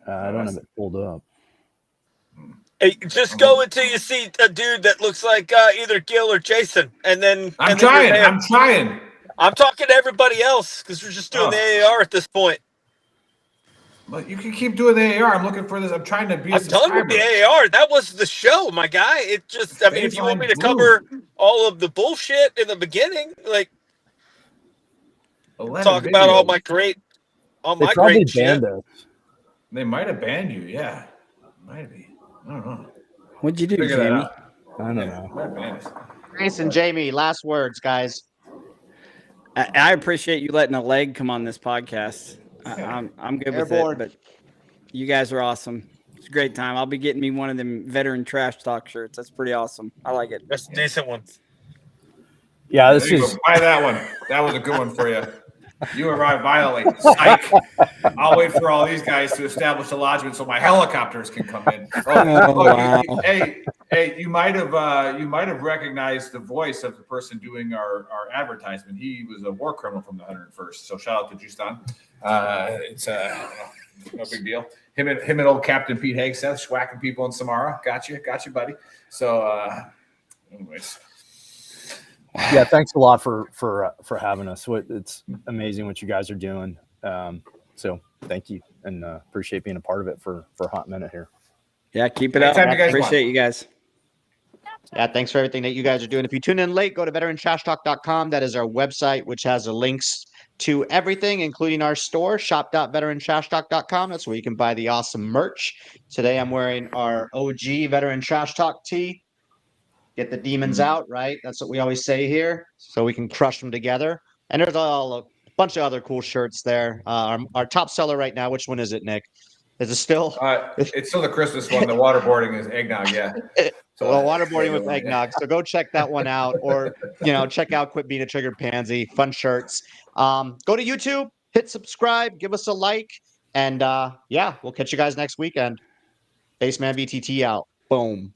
I don't have it pulled up. Hey, just go until you see a dude that looks like either Gil or Jason, and then I'm trying. I'm talking to everybody else because we're just doing the AAR at this point. But you can keep doing the AAR. I'm looking for this. I'm trying to be a I'm done subscriber. with the AAR. That was the show, my guy. It just, I mean, if you want me to cover all of the bullshit in the beginning, like talk about all my great shit. Us. They might have banned you. Yeah, might be. I don't know. What'd you do, Figure that Jamie? out. I don't know. Might have banned us. Jason, Jamie, last words, guys. I appreciate you letting a leg come on this podcast. I'm good with it, but you guys are awesome. It's a great time. I'll be getting me one of them veteran trash talk shirts. That's pretty awesome. I like it. That's a decent one. Yeah, There this you is go. Buy that one. That was a good one for you. You arrived violently. Psych. I'll wait for all these guys to establish a lodgement so my helicopters can come in. Wow. Hey, you might have recognized the voice of the person doing our advertisement. He was a war criminal from the 101st. So shout out to Justin. It's no big deal. Him and old Captain Pete Hagseth swacking people in Samara. Got you, buddy. So, anyways. yeah. Thanks a lot for having us. It's amazing what you guys are doing. So thank you, and appreciate being a part of it for a hot minute here. Yeah, keep it up. Appreciate you guys. Yeah, thanks for everything that you guys are doing. If you tune in late, go to VeteranTrashTalk.com. That is our website, which has the links to everything, including our store, shop.VeteranTrashTalk.com. That's where you can buy the awesome merch. Today, I'm wearing our OG Veteran Trash Talk tee. Get the demons out, right? That's what we always say here, so we can crush them together. And there's a bunch of other cool shirts there. Our top seller right now, which one is it, Nick? Is it still? It's still the Christmas one. The waterboarding is eggnog, yeah. So waterboarding with eggnog. So go check that one out, or check out Quit Being a Triggered Pansy. Fun shirts. Go to YouTube, hit subscribe, give us a like, and we'll catch you guys next weekend. Baseman VTT out. Boom.